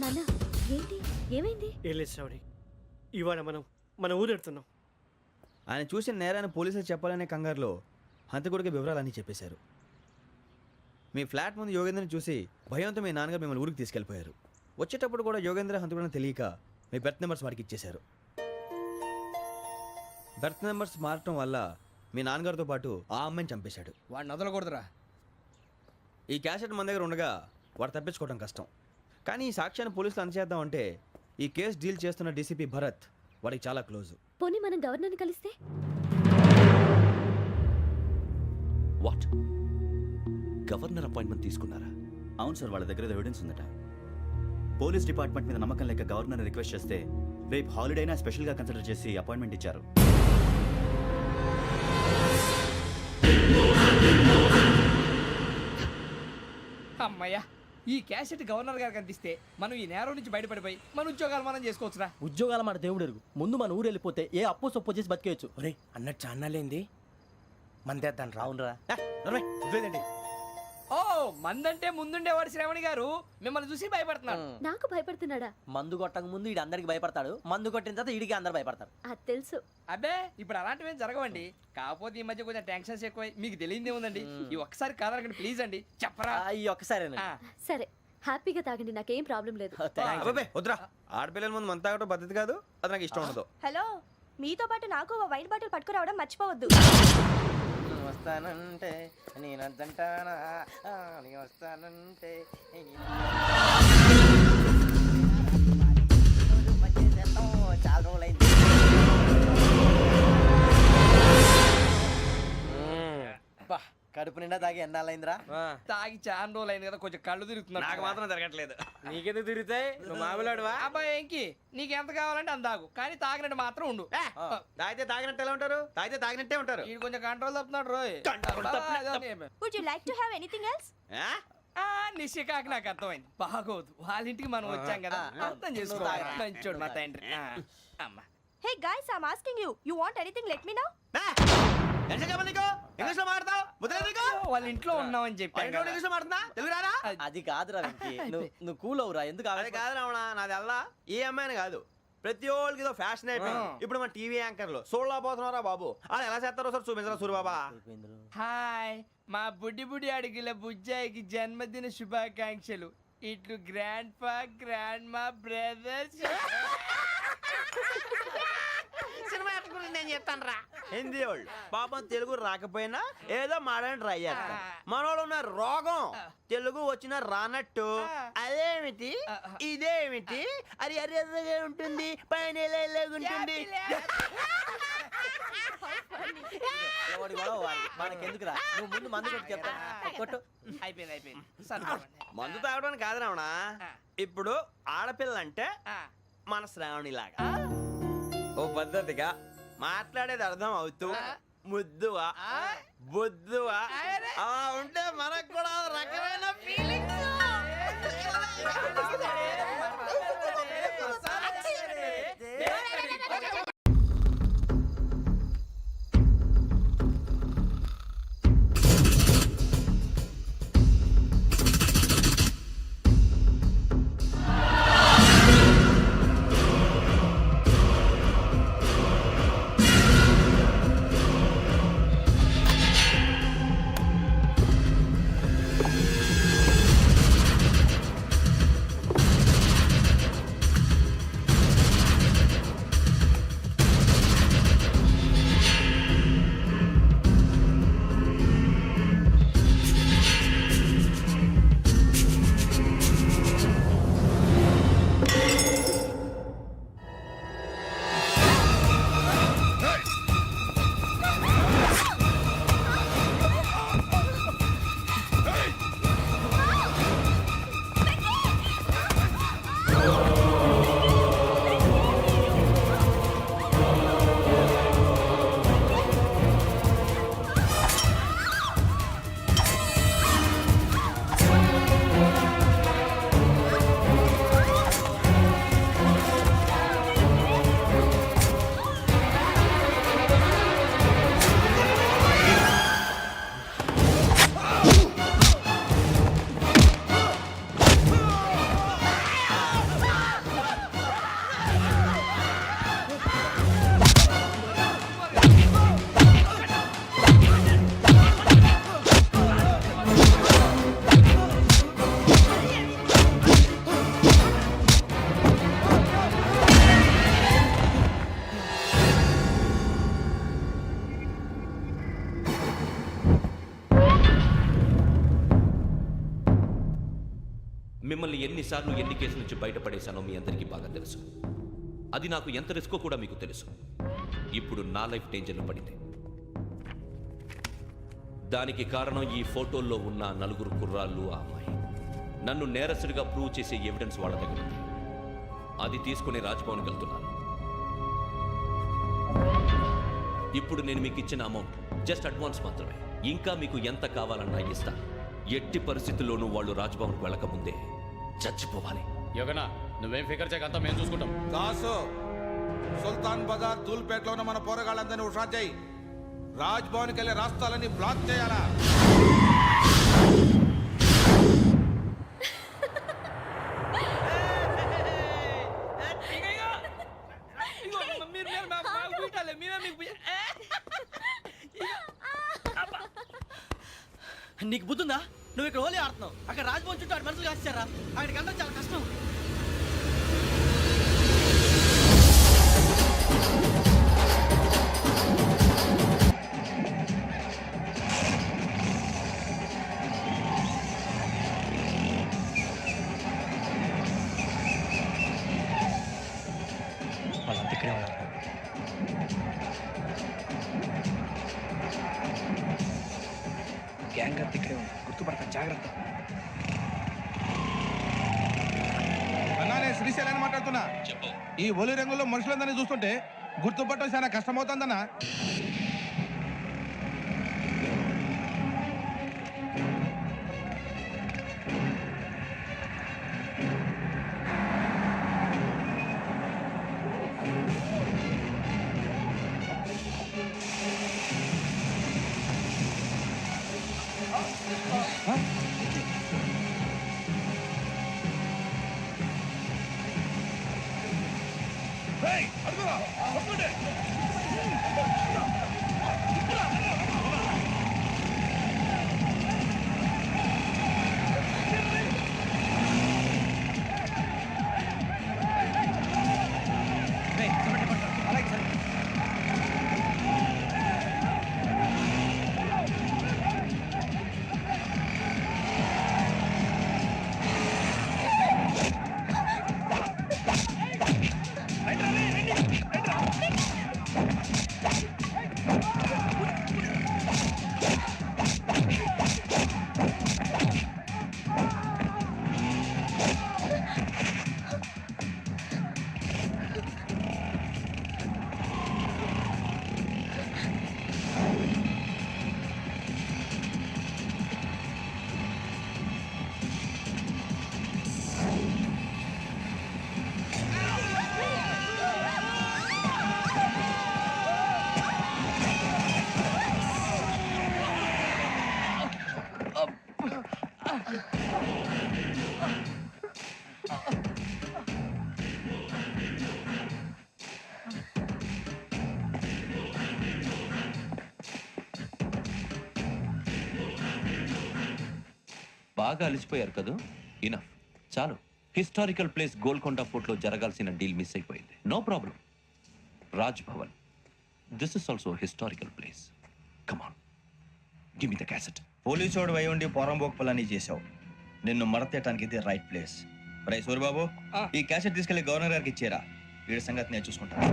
నాన్న, ఏంటి, ఏమైంది? ఏం లేదు శ్రావణి, ఇవాళ మనం మన ఊరు వెళ్తున్నాం. ఆయన చూసిన నేరాన్ని పోలీసులు చెప్పాలనే కంగారులో హంతకుడికి వివరాలన్నీ చెప్పేశారు. మీ ఫ్లాట్ ముందు యోగేంద్రని చూసి భయంతో మీ నాన్నగారు మిమ్మల్ని ఊరికి తీసుకెళ్ళిపోయారు. వచ్చేటప్పుడు కూడా యోగేంద్ర హంతకుడని తెలియక మీ బెర్త్ నెంబర్స్ వారికి ఇచ్చేశారు. బెర్త్ నెంబర్స్ మారటం వల్ల మీ నాన్నగారితో పాటు ఆ అమ్మాయిని చంపేశాడు. వాడిని వదలకూడదురా. ఈ క్యాసెట్ మన దగ్గర ఉండగా వాడు తప్పించుకోవడం కష్టం. కానీ ఈ సాక్ష్యాన్ని పోలీసులు అందజేద్దామంటే ఈ కేసు డీల్ చేస్తున్న డీసీపీ భరత్ వాడికి చాలా క్లోజు. పోనీ మనం గవర్నర్ని కలిస్తే? వాట్? గవర్నర్ అపాయింట్మెంట్ తీసుకున్నారా? అవును సార్, వాళ్ళ దగ్గర ఎవిడెన్స్ ఉందట. పోలీస్ డిపార్ట్మెంట్ మీద నమ్మకం లేక గవర్నర్ రిక్వెస్ట్ చేస్తే రేపు హాలిడేనా స్పెషల్గా కన్సిడర్ చేసి అపాయింట్మెంట్ ఇచ్చారు. అమ్మయ్యా, ఈ క్యాసెట్ గవర్నర్ గారికి అందిస్తే మనం ఈ నేరం నుంచి బయటపడిపోయి మన ఉద్యోగాలు మనం చేసుకోవచ్చురా. ఉద్యోగాల మాట దేవుడు ఎరుగు. ముందు మన ఊరు వెళ్ళిపోతే ఏ అప్పు సొప్పు చేసి బతికేయచ్చు. ఒరే అన్నట్టు చాన్నాలేంది మందేద్దాను రా. అవునరా? వదిలేదండి. ఓ, మందంటే ముందుండేవాడు శ్రావణి గారు మిమ్మల్ని చూసి భయపడుతున్నాడు. నాకు భయపడుతున్నాడా? మందు కొట్టక ముందు ఈడు అందరికి భయపడతాడు, మందు కొట్టిన తర్వాత ఈడికి అందరు భయపడతారు. అది తెలుసు. అబ్బే, ఇప్పుడు అలాంటివి జరగవండి. కాకపోతే ఈ మధ్య కొంచెం టెన్షన్స్ ఎక్కువై మీకు తెలియదే ఉందండి. ఈ ఒక్కసారి కాదనకండి ప్లీజ్ అండి, చెప్పరా? ఈ ఒక్కసారి సరే, హ్యాపీగా తాగండి, నాకేం ప్రాబ్లం లేదు. అబ్బాబే వద్దురా, ఆడపిల్లల ముందు మంత తాగడం పద్ధతి కాదు, అది నాకు ఇష్టం ఉండదు. హలో, మీతో పాటు నాకు వైన్ బాటిల్ పట్టుకురావడం మర్చిపోవద్దు. వస్తానంటే నేను అద్దంటానా నీ వస్తానంటే చాలా రోజులైంది. కడుపు నిండా తాగి ఎన్నాళ్ళైందిరా? తాగి చాలా రోజులు అయింది కదా, కొంచెం కళ్ళు తిరుగుతున్నా. నాకు మాత్రం తిరగట్లేదు. నీకెందుకు తిరుగుతాయి? నువ్వు మామూలుడువా? అబ్బాయి ఏంకి నీకు ఎంత కావాలంటే అంత తాగు, కానీ తాగినట్టు మాత్రం ఉండు. తాగితే తాగినట్టు ఎలా ఉంటారు? తాగితే తాగినట్టే ఉంటారు. వీడు కొంచెం కంట్రోల్ తప్పుతున్నాడు రోయ్. Would you like to have anything else? నిశ్చికాకి నాకు అర్థమైంది. బాగోదు, వాళ్ళ ఇంటికి మనం వచ్చాం కదా, అర్థం చేసుకోవాలి. మంచోడు మా తండ్రి. అమ్మా hey guys I am asking you want anything let me know. English లో మాడతావు? వాళ్ళ ఇంట్లో ఉన్నామని చెప్పాను. ఇంగ్లీష్ లో మాడుతున్నా? తెలుగు రాదా? అది కాదురా వెంకీ, నువ్వు కూల్ అవురా. ఎందుకు అది కాదు రావణా, నాది అల్లా ఏ అమ్మాయిని కాదు, ప్రతి ఒక్కరికి ఏదో ఫ్యాషన్ అయిపోయింది. ఇప్పుడు మన టీవీ యాంకర్లు సోళ్ళ పోతున్నారా బాబు, అది ఎలా చేస్తారో సార్ చూపించరా సూరిబాబా. హాయ్, మా బుడ్డి బుడి అడిగిల బుజ్జాయికి జన్మదిన శుభాకాంక్షలు. ఇట్లు గ్రాండ్ ఫా గ్రాండ్ మా బ్రదర్స్. సినిమా గురించి నేను చెప్తాను రా. హిందీ వాళ్ళు పాపం తెలుగు రాకపోయినా ఏదో మాడని ట్రై చేస్తారు. మనోళ్ళు ఉన్న రోగం తెలుగు వచ్చిన రానట్టు అదేమిటి ఇదేమిటి అది అరిగా ఉంటుంది, పైన ఉంటుంది. మనకెందుకురా, నువ్వు ముందు మందు కొట్టి చెప్తా. కొట్టు. అయిపోయింది. మందు తాగడానికి కాదు రావణ, ఇప్పుడు ఆడపిల్ల అంటే మన శ్రావణి లాగా ఓ పద్ధతిగా మాట్లాడేది అర్థం అవుతూ ముద్దువా బొద్దువా అలా ఉంటే మనకు కూడా రకమైన ఫీలింగ్స్. మిమ్మల్ని ఎన్నిసార్లు ఎన్ని కేసుల నుంచి బయటపడేశానో మీ అందరికీ బాగా తెలుసు. అది నాకు ఎంత రిస్కో కూడా మీకు తెలుసు. ఇప్పుడు నా లైఫ్ డేంజర్లో పడింది. దానికి కారణం ఈ ఫోటోల్లో ఉన్న 4 కుర్రాళ్ళు, ఆ అమ్మాయి. నన్ను నేరస్తుడిగా ప్రూవ్ చేసే ఎవిడెన్స్ వాళ్ళ దగ్గర ఉంది. అది తీసుకుని రాజ్భవన్కి వెళ్తున్నాను. ఇప్పుడు నేను మీకు ఇచ్చిన అమౌంట్ జస్ట్ అడ్వాన్స్ మాత్రమే. ఇంకా మీకు ఎంత కావాలన్నా ఇస్తాను. ఎట్టి పరిస్థితుల్లోనూ వాళ్ళు రాజ్భవన్కి వెళ్ళకముందే చచ్చిపోవాలి. యోగనా, నువ్వేం ఫికర్ చేయకంతా మేము చూసుకుంటాం. దాసు, సుల్తాన్ బజార్ ధూల్పేటలో ఉన్న మన పోరగాళ్ళందరినీ ఉషార్ చేయి. రాజ్ భవన్కి వెళ్ళే రాష్ట్రాలని బ్లాక్ చేయాలా? నీకు బుద్ధుందా? నువ్వు ఇక్కడ హోలీ ఆడుతున్నావు, అక్కడ రాజ్భవన్ చుట్టూ ఆడు మనుషులు కాస్తారా? అక్కడికి వెళ్ళడం చాలా కష్టం. ఇక్కడే ఉన్నారు. గ్యాంగ్ అంతా ఇక్కడే ఉంది, గుర్తుపడతాను, జాగ్రత్త. శ్రీశైలాన్ని మాట్లాడుతున్నా. ఈ ఒలి రంగుల్లో మనుషులందరినీ చూస్తుంటే గుర్తుపట్టడం చాలా కష్టమవుతుందన్నా. బాగా అలిసిపోయారు కదా, ఇనఫ్, చాలు. హిస్టారికల్ ప్లేస్ గోల్కొండ ఫోర్ట్లో జరగాల్సిన డీల్ మిస్ అయిపోయింది. No problem. Raj Bhavan, this is also historical place. Come on, give me the cassette. పోలీసోడు అయి ఉండి పోరంబోకు పనులన్నీ చేసావు. నిన్ను మడతేయటానికి ఇది రైట్ ప్లేస్. రై సూరిబాబు, ఈ క్యాసెట్ తీసుకెళ్లి గవర్నర్ గారికి ఇచ్చేరా. వీడి సంగతి నేను చూసుకుంటాను.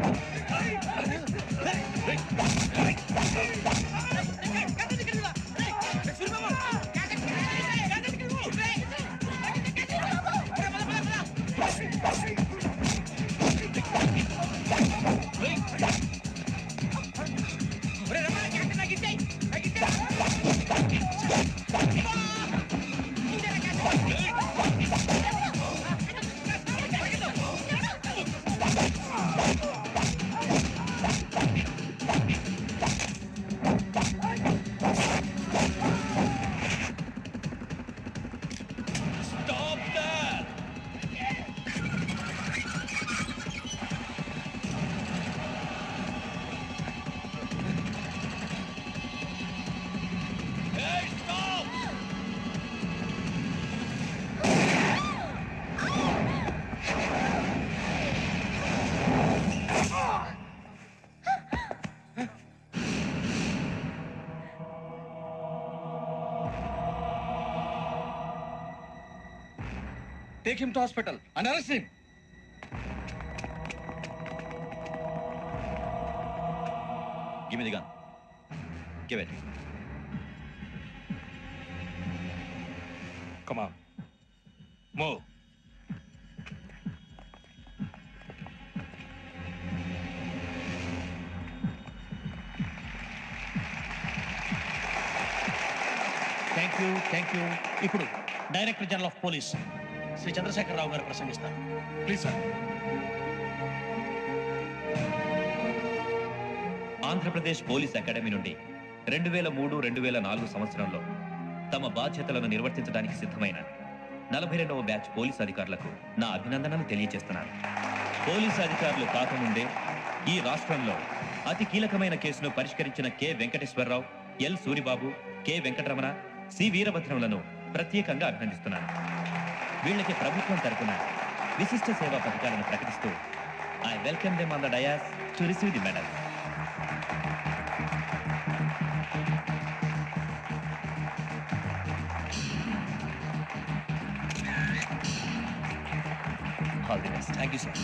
Take him to hospital and arrest him. Give me the gun. Give it. Come on. Move. Thank you. ఇప్పుడు director general of police Shri Chandrasekhara Rao గారు ప్రసంగిస్తారు. Please sir. Andhra Pradesh police academy నుండి 2003-2004 సంవత్సరంలో తమ బాధ్యతలను నిర్వర్తించడానికి సిద్ధమైన 42వ బ్యాచ్ పోలీస్ అధికారులకు నా అభినందనలు తెలియజేస్తున్నాను. పోలీసు అధికారులు కాకముందే ఈ రాష్ట్రంలో అతి కీలకమైన కేసును పరిష్కరించిన K Venkateswara Rao, L Suribabu, K Venkataramana, C వీరభద్రంలను ప్రత్యేకంగా అభినందిస్తున్నాను. వీళ్ళకి ప్రభుత్వం తరపున విశిష్ట సేవా పథకాలను ప్రకటిస్తూ I welcome them on the dais to receive the medal. All the best. Thank you sir.